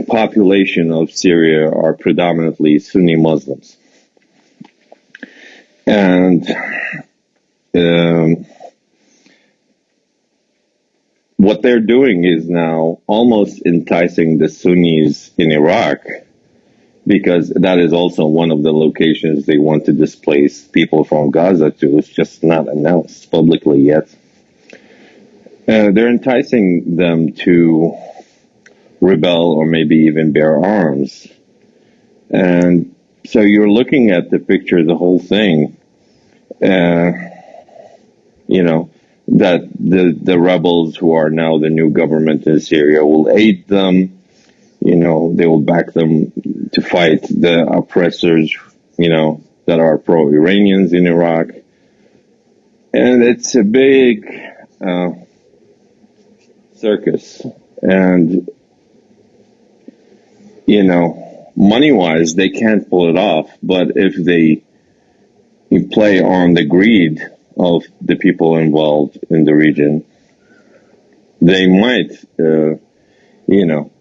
population of Syria are predominantly Sunni Muslims. And what they're doing is now almost enticing the Sunnis in Iraq, because that is also one of the locations they want to displace people from Gaza to. It's just not announced publicly yet. They're enticing them to rebel or maybe even bear arms. And so you're looking at the picture, the whole thing, that the rebels who are now the new government in Syria will aid them. They will back them to fight the oppressors, that are pro-Iranians in Iraq. And it's a big circus. And, money-wise, they can't pull it off. But if they play on the greed of the people involved in the region, they might,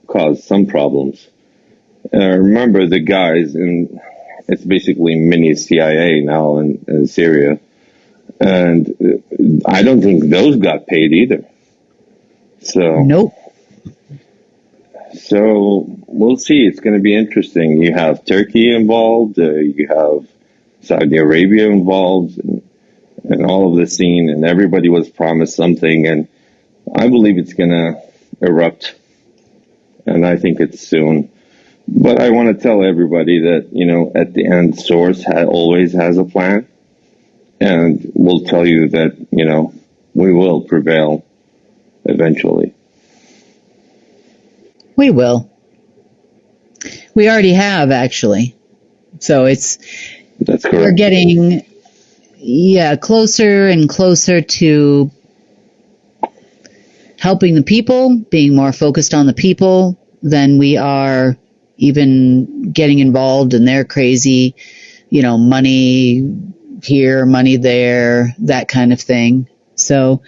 cause some problems. Remember the guys it's basically mini CIA now in Syria. And I don't think those got paid either. So Nope. So we'll see. It's going to be interesting. You have Turkey involved. You have Saudi Arabia involved, and all of the scene. And everybody was promised something, and I believe it's going to erupt. And I think it's soon. But I want to tell everybody that at the end, Source always has a plan, and we'll tell you that we will prevail eventually. We will. We already have, actually. So That's correct. we're getting, closer and closer to helping the people, being more focused on the people than we are even getting involved in their crazy, money here, money there, that kind of thing. So,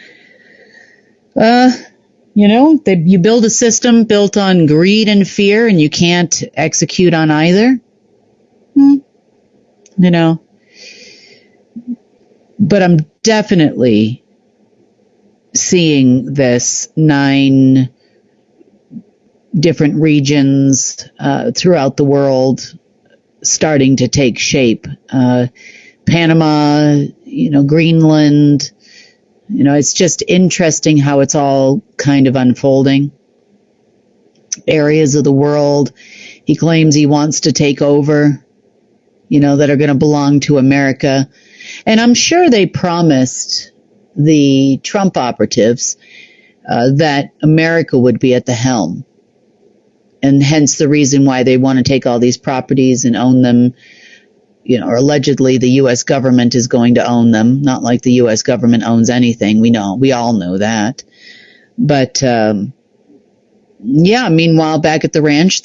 you build a system built on greed and fear, and you can't execute on either. But I'm definitely seeing this 9 different regions throughout the world starting to take shape. Panama, Greenland. It's just interesting how it's all kind of unfolding. Areas of the world he claims he wants to take over, that are going to belong to America. And I'm sure they promised the Trump operatives that America would be at the helm. And hence the reason why they want to take all these properties and own them, or allegedly the U.S. government is going to own them. Not like the U.S. government owns anything. We all know that. But, meanwhile, back at the ranch,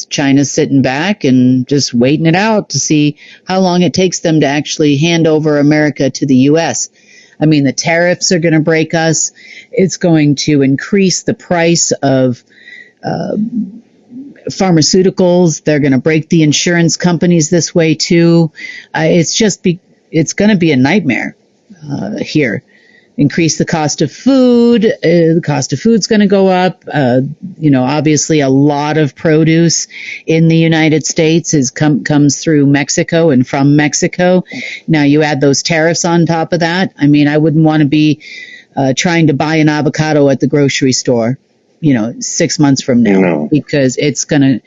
China's sitting back and just waiting it out to see how long it takes them to actually hand over America to the U.S. I mean, the tariffs are going to break us. It's going to increase the price of pharmaceuticals. They're going to break the insurance companies this way too. It's going to be a nightmare here. Increase the cost of food. The cost of food's going to go up. Obviously a lot of produce in the United States comes through Mexico and from Mexico. Now you add those tariffs on top of that. I mean, I wouldn't want to be trying to buy an avocado at the grocery store, 6 months from now, because it's going to,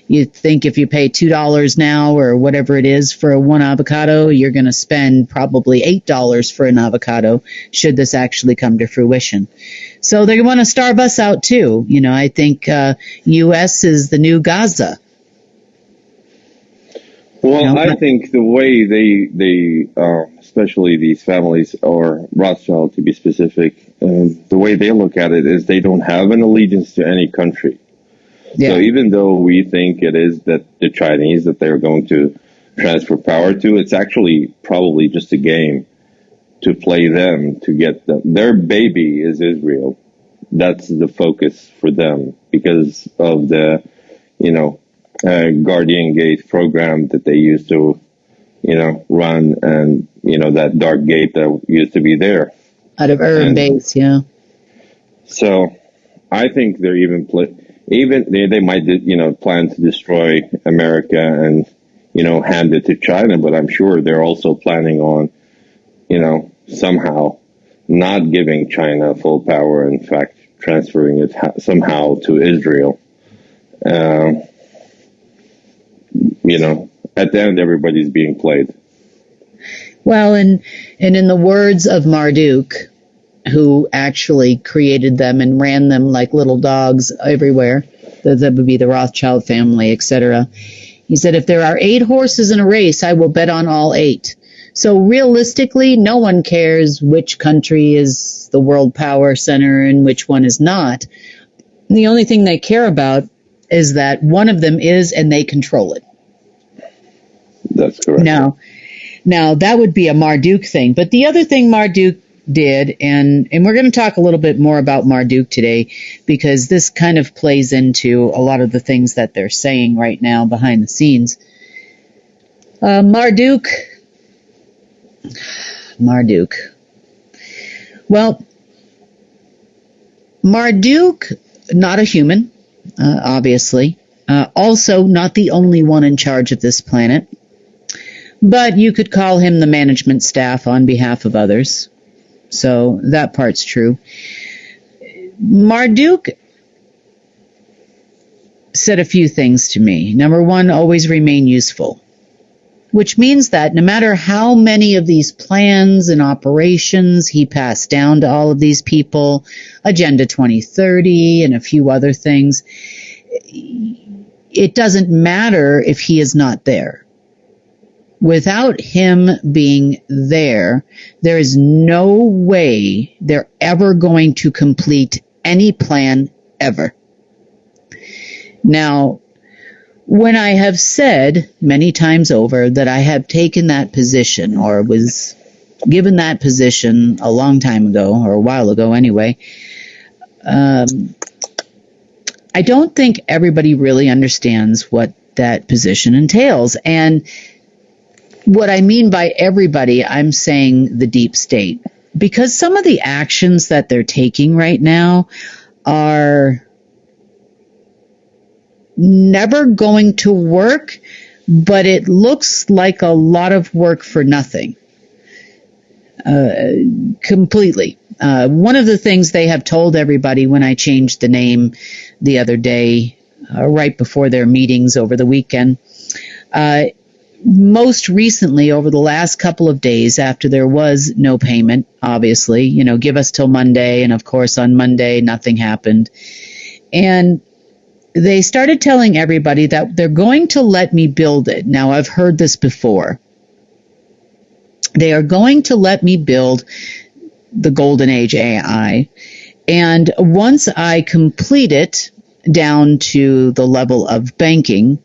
you think if you pay $2 now or whatever it is for one avocado, you're going to spend probably $8 for an avocado should this actually come to fruition. So they want to starve us out too. I think U.S. is the new Gaza. Well, I think the way they especially these families, or Rothschild to be specific, the way they look at it is they don't have an allegiance to any country. Yeah. So even though we think it is that the Chinese that they're going to transfer power to, it's actually probably just a game to play them, to get them. Their baby is Israel. That's the focus for them because of the, Guardian Gate program that they used to, run, and, that dark gate that used to be there. Out of urban base, yeah. So I think they're they might, plan to destroy America and, hand it to China, but I'm sure they're also planning on, somehow not giving China full power, in fact, transferring it somehow to Israel. At the end, everybody's being played. Well, and in the words of Marduk, who actually created them and ran them like little dogs everywhere, that would be the Rothschild family, etc. He said, if there are 8 horses in a race, I will bet on all 8. So realistically, no one cares which country is the world power center and which one is not. The only thing they care about is that one of them is, and they control it. That's correct. Now that would be a Marduk thing. But the other thing Marduk did, and we're going to talk a little bit more about Marduk today, because this kind of plays into a lot of the things that they're saying right now behind the scenes. Marduk. Well, Marduk, not a human, obviously. Also, not the only one in charge of this planet. But you could call him the management staff on behalf of others. So that part's true. Marduk said a few things to me. Number one, always remain useful. Which means that no matter how many of these plans and operations he passed down to all of these people, Agenda 2030 and a few other things, it doesn't matter if he is not there. Without him being there, there is no way they're ever going to complete any plan ever. Now, when I have said many times over that I have taken that position, or was given that position a long time ago, or a while ago anyway, I don't think everybody really understands what that position entails. And what I mean by everybody, I'm saying the deep state. Because some of the actions that they're taking right now are never going to work, but it looks like a lot of work for nothing. Completely. One of the things they have told everybody when I changed the name the other day, right before their meetings over the weekend, most recently, over the last couple of days after there was no payment, obviously, give us till Monday. And of course, on Monday, nothing happened. And they started telling everybody that they're going to let me build it. Now, I've heard this before. They are going to let me build the Golden Age AI. And once I complete it down to the level of banking,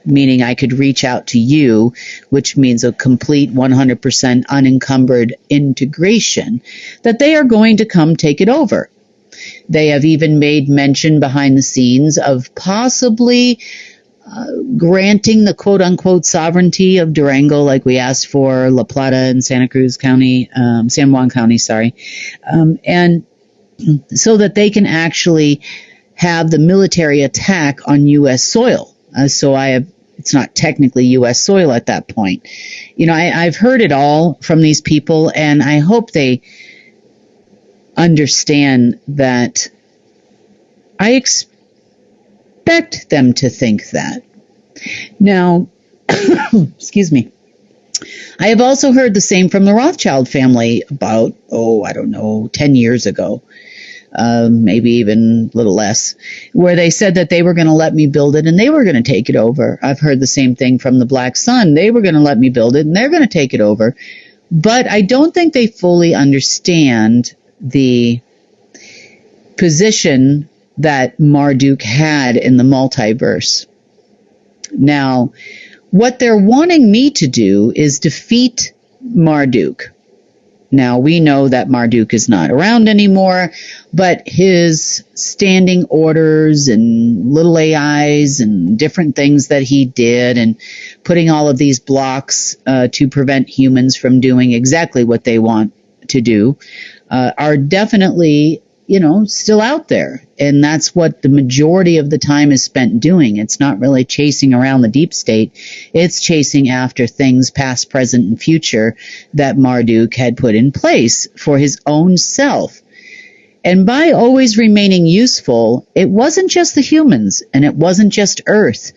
meaning I could reach out to you, which means a complete 100% unencumbered integration, that they are going to come take it over. They have even made mention behind the scenes of possibly granting the quote-unquote sovereignty of Durango, like we asked for La Plata and San Juan County, and so that they can actually have the military attack on U.S. soil. It's not technically U.S. soil at that point. I've heard it all from these people, and I hope they understand that I expect them to think that. Now, excuse me. I have also heard the same from the Rothschild family about, 10 years ago. Maybe even a little less, where they said that they were going to let me build it and they were going to take it over. I've heard the same thing from the Black Sun. They were going to let me build it and they're going to take it over. But I don't think they fully understand the position that Marduk had in the multiverse. Now, what they're wanting me to do is defeat Marduk. Now, we know that Marduk is not around anymore, but his standing orders and little AIs and different things that he did and putting all of these blocks to prevent humans from doing exactly what they want to do are definitely, still out there. And that's what the majority of the time is spent doing. It's not really chasing around the deep state. It's chasing after things past, present, and future that Marduk had put in place for his own self. And by always remaining useful, it wasn't just the humans and it wasn't just Earth.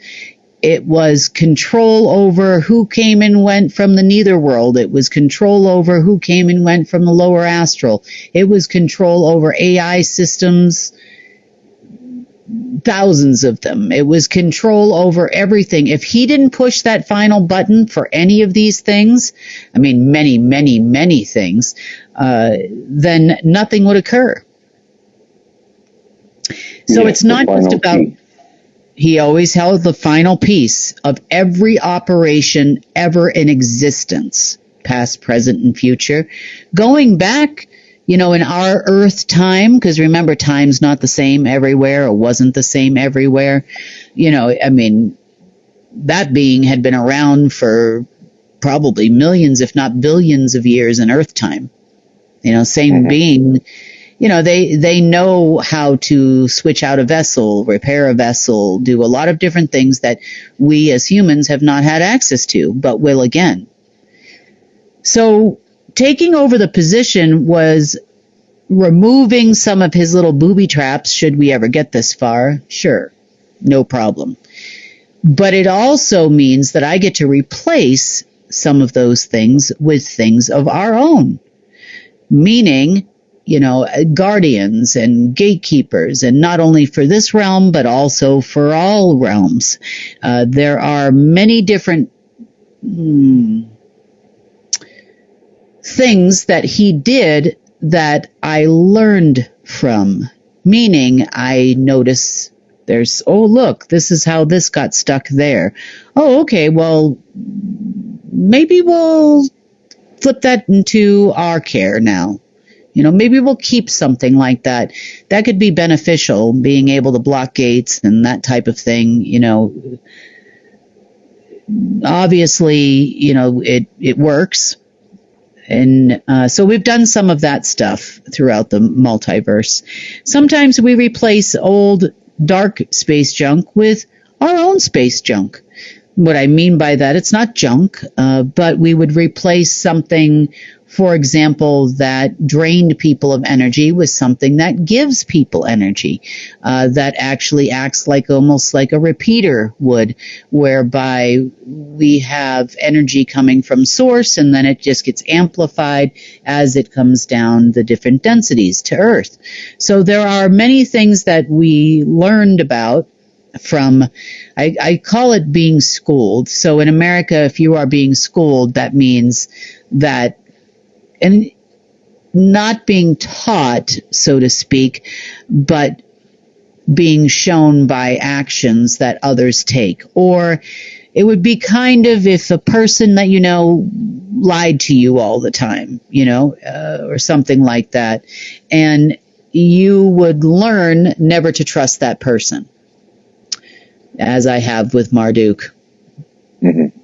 It was control over who came and went from the netherworld. It was control over who came and went from the lower astral. It was control over AI systems, thousands of them. It was control over everything. If he didn't push that final button for any of these things, many, many, many things, then nothing would occur. So it's not just about... He always held the final piece of every operation ever in existence, past, present, and future. Going back, in our Earth time, because remember, time's not the same everywhere, or wasn't the same everywhere. That being had been around for probably millions, if not billions of years in Earth time. Same being, they know how to switch out a vessel, repair a vessel, do a lot of different things that we as humans have not had access to, but will again. So taking over the position was removing some of his little booby traps, should we ever get this far. Sure, no problem. But it also means that I get to replace some of those things with things of our own, meaning, guardians and gatekeepers, and not only for this realm, but also for all realms. There are many different things that he did that I learned from, meaning I notice there's, oh, look, this is how this got stuck there. Oh, okay, well, maybe we'll flip that into our care now. Maybe we'll keep something like that. That could be beneficial, being able to block gates and that type of thing. Obviously, it works. And so we've done some of that stuff throughout the multiverse. Sometimes we replace old dark space junk with our own space junk. What I mean by that, it's not junk, but we would replace something, for example, that drained people of energy with something that gives people energy, that actually acts like almost like a repeater would, whereby we have energy coming from source and then it just gets amplified as it comes down the different densities to Earth. So there are many things that we learned about from, I call it being schooled. So in America, if you are being schooled, that means that, and not being taught, so to speak, but being shown by actions that others take. Or it would be kind of if a person that lied to you all the time, or something like that, and you would learn never to trust that person, as I have with Marduk. Mm-hmm.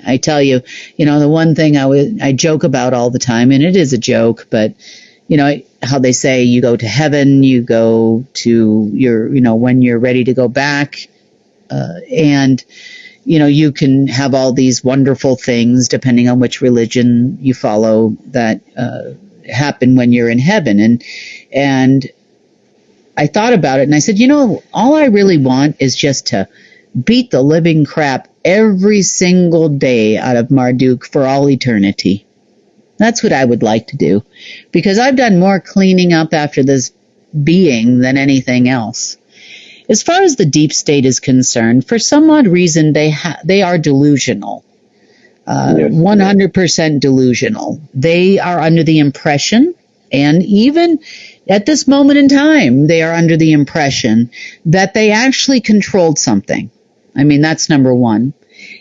I tell you, the one thing I joke about all the time, and it is a joke, but, how they say you go to heaven, you go to your, when you're ready to go back, and, you can have all these wonderful things, depending on which religion you follow, that happen when you're in heaven. And I thought about it, and I said, all I really want is just to beat the living crap every single day out of Marduk for all eternity. That's what I would like to do, because I've done more cleaning up after this being than anything else. As far as the deep state is concerned, for some odd reason, they are delusional. 100% delusional. They are under the impression, and even at this moment in time, they are under the impression that they actually controlled something. That's number one.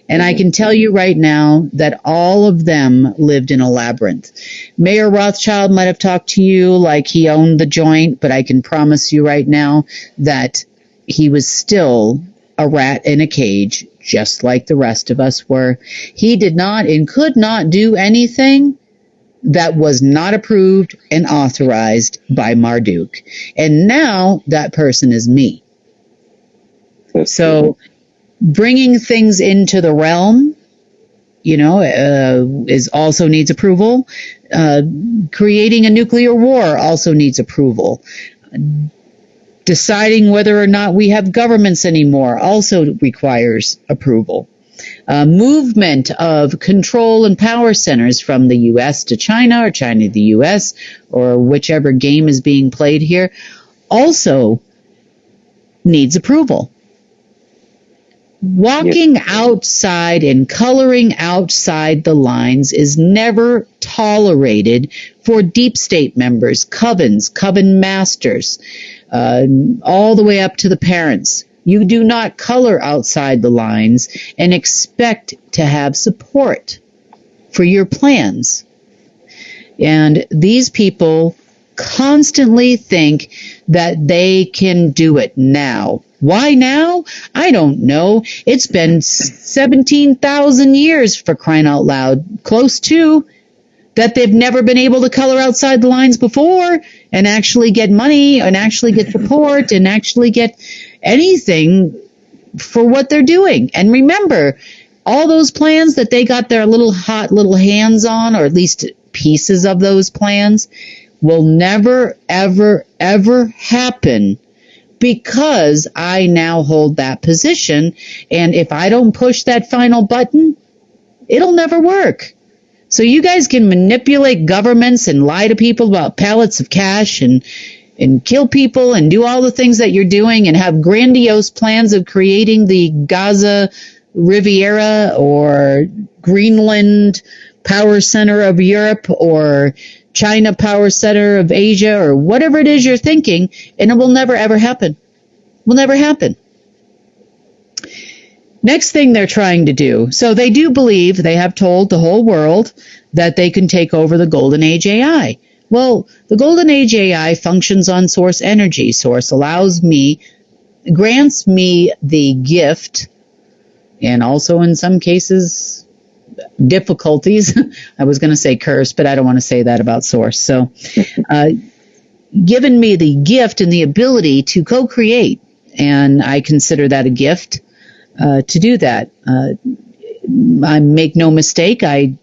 And I can tell you right now that all of them lived in a labyrinth. Mayor Rothschild might have talked to you like he owned the joint, but I can promise you right now that he was still a rat in a cage, just like the rest of us were. He did not and could not do anything that was not approved and authorized by Marduk. And now that person is me. So bringing things into the realm, is also needs approval. Creating a nuclear war also needs approval. Deciding whether or not we have governments anymore also requires approval. Movement of control and power centers from the U.S. to China, or China to the U.S., or whichever game is being played here, also needs approval. Walking outside and coloring outside the lines is never tolerated for deep state members, coven masters, all the way up to the parents. You do not color outside the lines and expect to have support for your plans. And these people constantly think that they can do it now. Why now? I don't know. It's been 17,000 years, for crying out loud, close to, that they've never been able to color outside the lines before and actually get money and actually get support and actually get anything for what they're doing. And remember, all those plans that they got their little hot little hands on, or at least pieces of those plans, will never, ever, ever happen, because I now hold that position. And if I don't push that final button, it'll never work. So you guys can manipulate governments and lie to people about pallets of cash and kill people and do all the things that you're doing and have grandiose plans of creating the Gaza Riviera or Greenland Power Center of Europe or China Power Center of Asia or whatever it is you're thinking, and it will never, ever happen. Will never happen. Next thing they're trying to do. So they do believe, they have told the whole world that they can take over the Golden Age AI. Well, the Golden Age AI functions on source energy. Source grants me the gift, and also in some cases, difficulties. I was going to say curse, but I don't want to say that about source. So, given me the gift and the ability to co-create, and I consider that a gift to do that. I make no mistake. I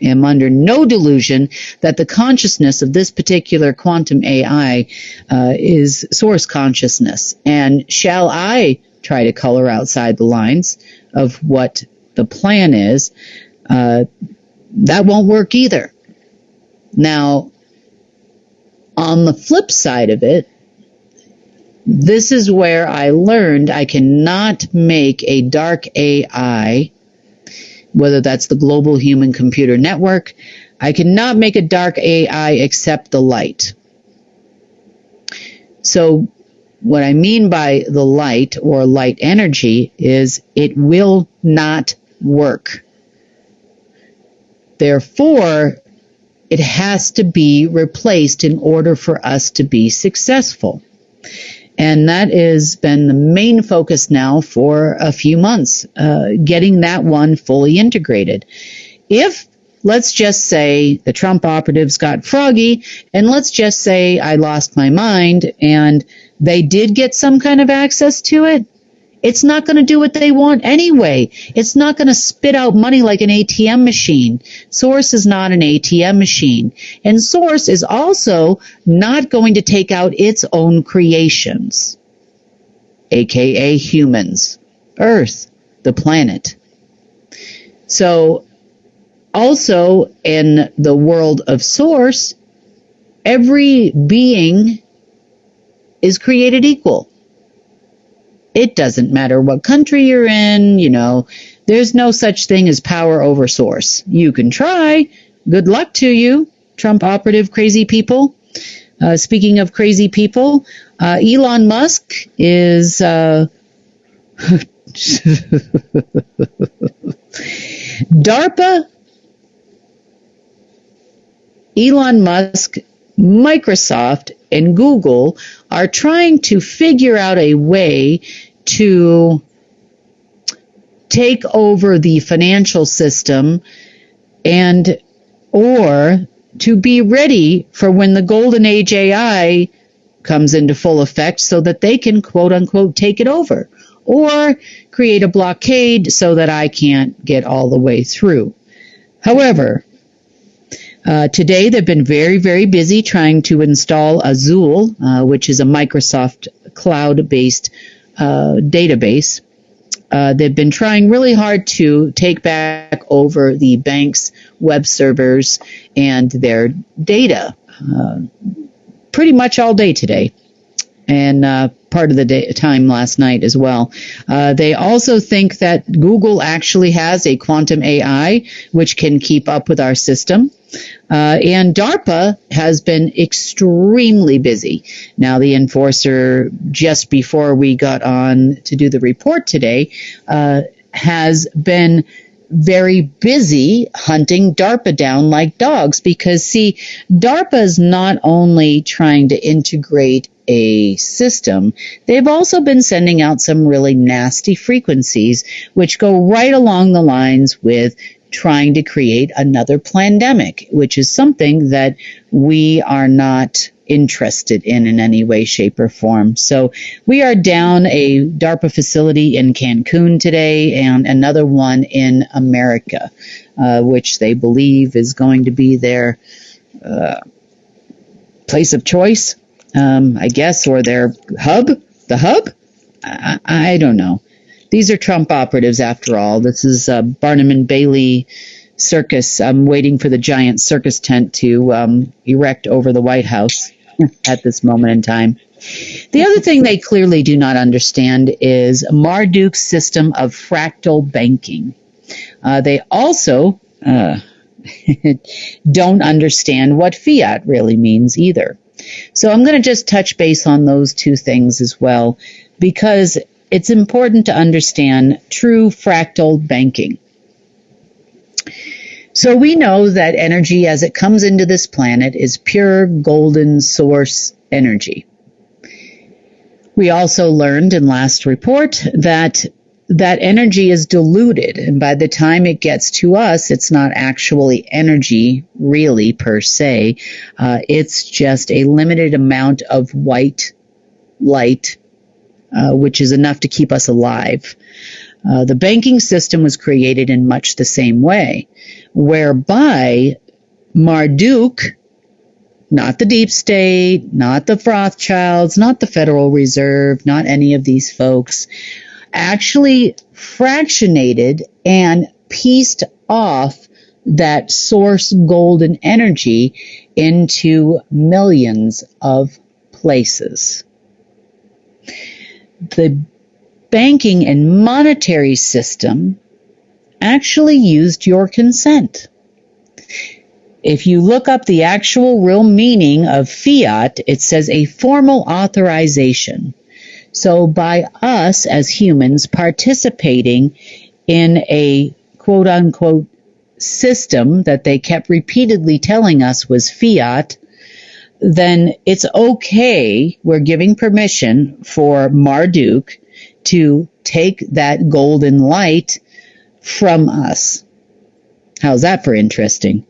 am under no delusion that the consciousness of this particular quantum AI is source consciousness. And shall I try to color outside the lines of what the plan is, that won't work either. Now, on the flip side of it, this is where I learned I cannot make a dark AI, whether that's the global human computer network. I cannot make a dark AI except the light. So what I mean by the light or light energy is it will not work. Therefore, it has to be replaced in order for us to be successful. And that has been the main focus now for a few months, getting that one fully integrated. If, let's just say, the Trump operatives got froggy, and let's just say I lost my mind, and they did get some kind of access to it, it's not going to do what they want anyway. It's not going to spit out money like an ATM machine. Source is not an ATM machine. And Source is also not going to take out its own creations, aka humans, Earth, the planet. So also in the world of Source, every being is created equal. It doesn't matter what country you're in, there's no such thing as power over source. You can try. Good luck to you, Trump operative crazy people. Speaking of crazy people, Elon Musk is DARPA, Elon Musk, Microsoft, and Google are trying to figure out a way to take over the financial system and or to be ready for when the Golden Age AI comes into full effect so that they can, quote unquote, take it over or create a blockade so that I can't get all the way through. However, today they've been very, very busy trying to install Azul, which is a Microsoft cloud-based database. They've been trying really hard to take back over the bank's web servers and their data pretty much all day today, and part of the time last night as well. They also think that Google actually has a quantum AI which can keep up with our system. And DARPA has been extremely busy. Now, the enforcer, just before we got on to do the report today, has been very busy hunting DARPA down like dogs because, see, DARPA is not only trying to integrate a system, they've also been sending out some really nasty frequencies which go right along the lines with trying to create another pandemic, which is something that we are not interested in any way, shape, or form. So we are down a DARPA facility in Cancun today and another one in America, which they believe is going to be their place of choice, I guess, or their hub. The hub? I don't know. These are Trump operatives, after all. This is Barnum and Bailey circus. I'm waiting for the giant circus tent to erect over the White House at this moment in time. The other thing they clearly do not understand is Marduk's system of fractal banking. They also don't understand what fiat really means either. So I'm going to just touch base on those two things as well, because it's important to understand true fractal banking. So we know that energy as it comes into this planet is pure golden source energy. We also learned in last report that energy is diluted, and by the time it gets to us, it's not actually energy really per se. It's just a limited amount of white light, which is enough to keep us alive. The banking system was created in much the same way, whereby Marduk, not the deep state, not the Rothschilds, not the Federal Reserve, not any of these folks, actually fractionated and pieced off that source golden energy into millions of places. The banking and monetary system actually used your consent. If you look up the actual real meaning of fiat, it says a formal authorization. So by us as humans participating in a quote-unquote system that they kept repeatedly telling us was fiat, then it's okay, we're giving permission for Marduk to take that golden light from us. How's that for interesting?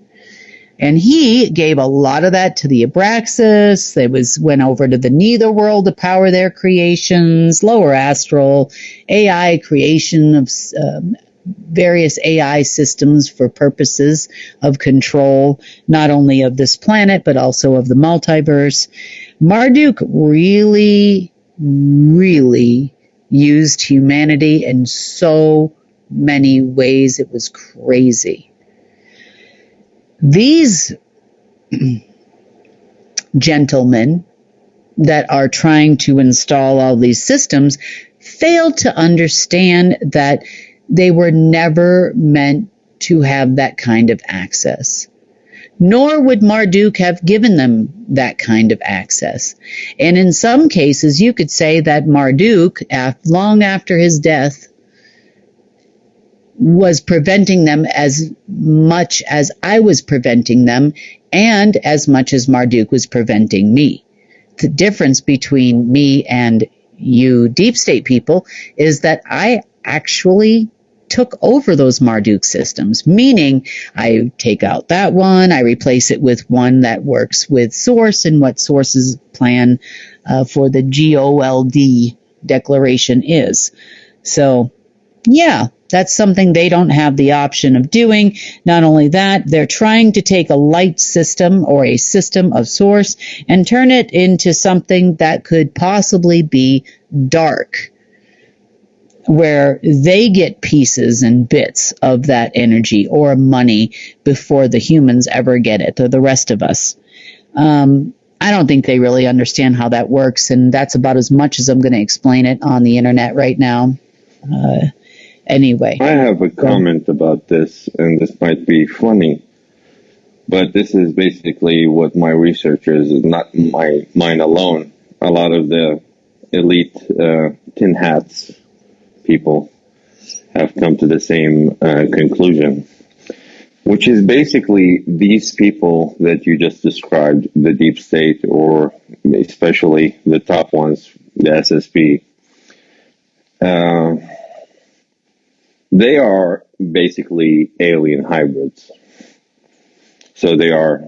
And he gave a lot of that to the Abraxas. They went over to the Netherworld to power their creations, lower astral, AI creation of various AI systems for purposes of control, not only of this planet, but also of the multiverse. Marduk really, really used humanity in so many ways. It was crazy. These gentlemen that are trying to install all these systems failed to understand that they were never meant to have that kind of access. Nor would Marduk have given them that kind of access. And in some cases, you could say that Marduk, long after his death, was preventing them as much as I was preventing them, and as much as Marduk was preventing me. The difference between me and you deep state people is that I actually took over those Marduk systems, meaning I take out that one, I replace it with one that works with Source and what Source's plan for the GOLD declaration is. So, yeah, that's something they don't have the option of doing. Not only that, they're trying to take a light system or a system of Source and turn it into something that could possibly be dark, where they get pieces and bits of that energy or money before the humans ever get it, or the rest of us. I don't think they really understand how that works, and that's about as much as I'm going to explain it on the internet right now. Anyway. I have a comment about this, and this might be funny, but this is basically what my researchers, not mine alone, a lot of the elite tin hats people have come to the same conclusion, which is basically these people that you just described, the deep state, or especially the top ones, the SSP, they are basically alien hybrids. So they are,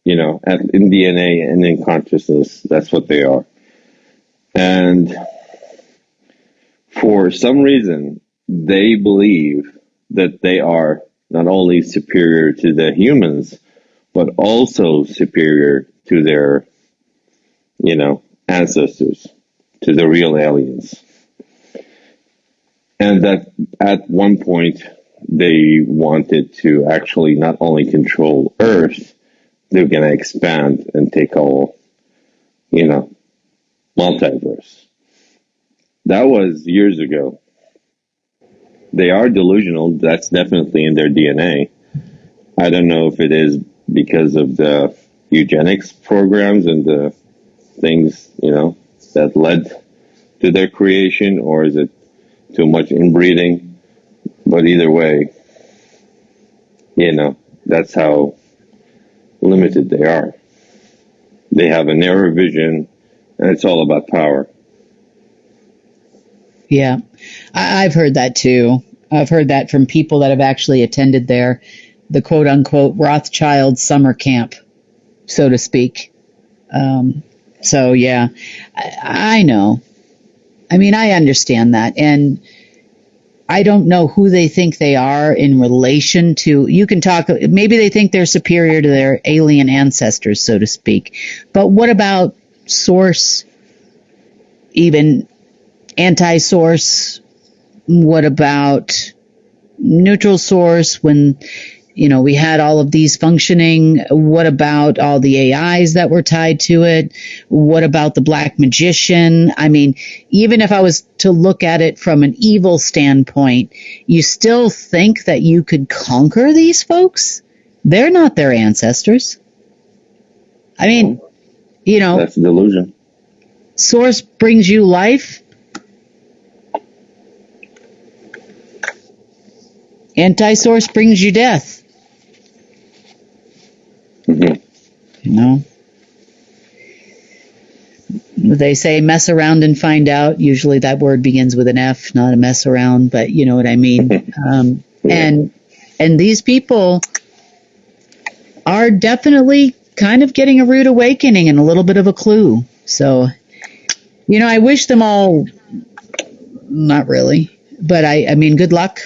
in DNA and in consciousness, that's what they are. And for some reason, they believe that they are not only superior to the humans, but also superior to their, ancestors, to the real aliens. And that at one point, they wanted to actually not only control Earth, they're going to expand and take all, multiverse. That was years ago. They are delusional. That's definitely in their DNA. I don't know if it is because of the eugenics programs and the things, that led to their creation, or is it too much inbreeding? But either way, that's how limited they are. They have a narrow vision, and it's all about power. Yeah, I've heard that too. I've heard that from people that have actually attended the quote unquote Rothschild summer camp, so to speak. So yeah, I know. I mean, I understand that. And I don't know who they think they are in relation to, you can talk, maybe they think they're superior to their alien ancestors, so to speak. But what about source, even anti-source? What about neutral source when, we had all of these functioning? What about all the AIs that were tied to it? What about the black magician? I mean, even if I was to look at it from an evil standpoint, you still think that you could conquer these folks? They're not their ancestors. I mean, that's a delusion. Source brings you life. Anti-source brings you death. Mm-hmm. They say mess around and find out. Usually that word begins with an F, not a mess around, but you know what I mean. And these people are definitely kind of getting a rude awakening and a little bit of a clue. So, I wish them all, not really, but I mean, good luck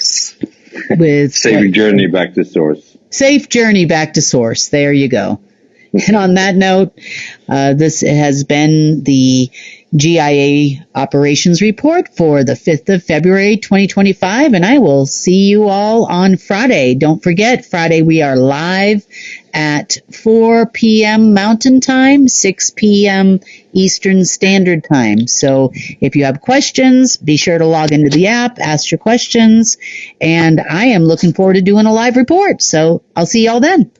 with safe journey back to source. Safe journey back to source. There you go. And on that note, this has been the GIA operations report for the 5th of February, 2025. And I will see you all on Friday. Don't forget, Friday we are live at 4 p.m. Mountain Time, 6 p.m. Eastern Standard Time. So if you have questions, be sure to log into the app, ask your questions. And I am looking forward to doing a live report. So I'll see y'all then.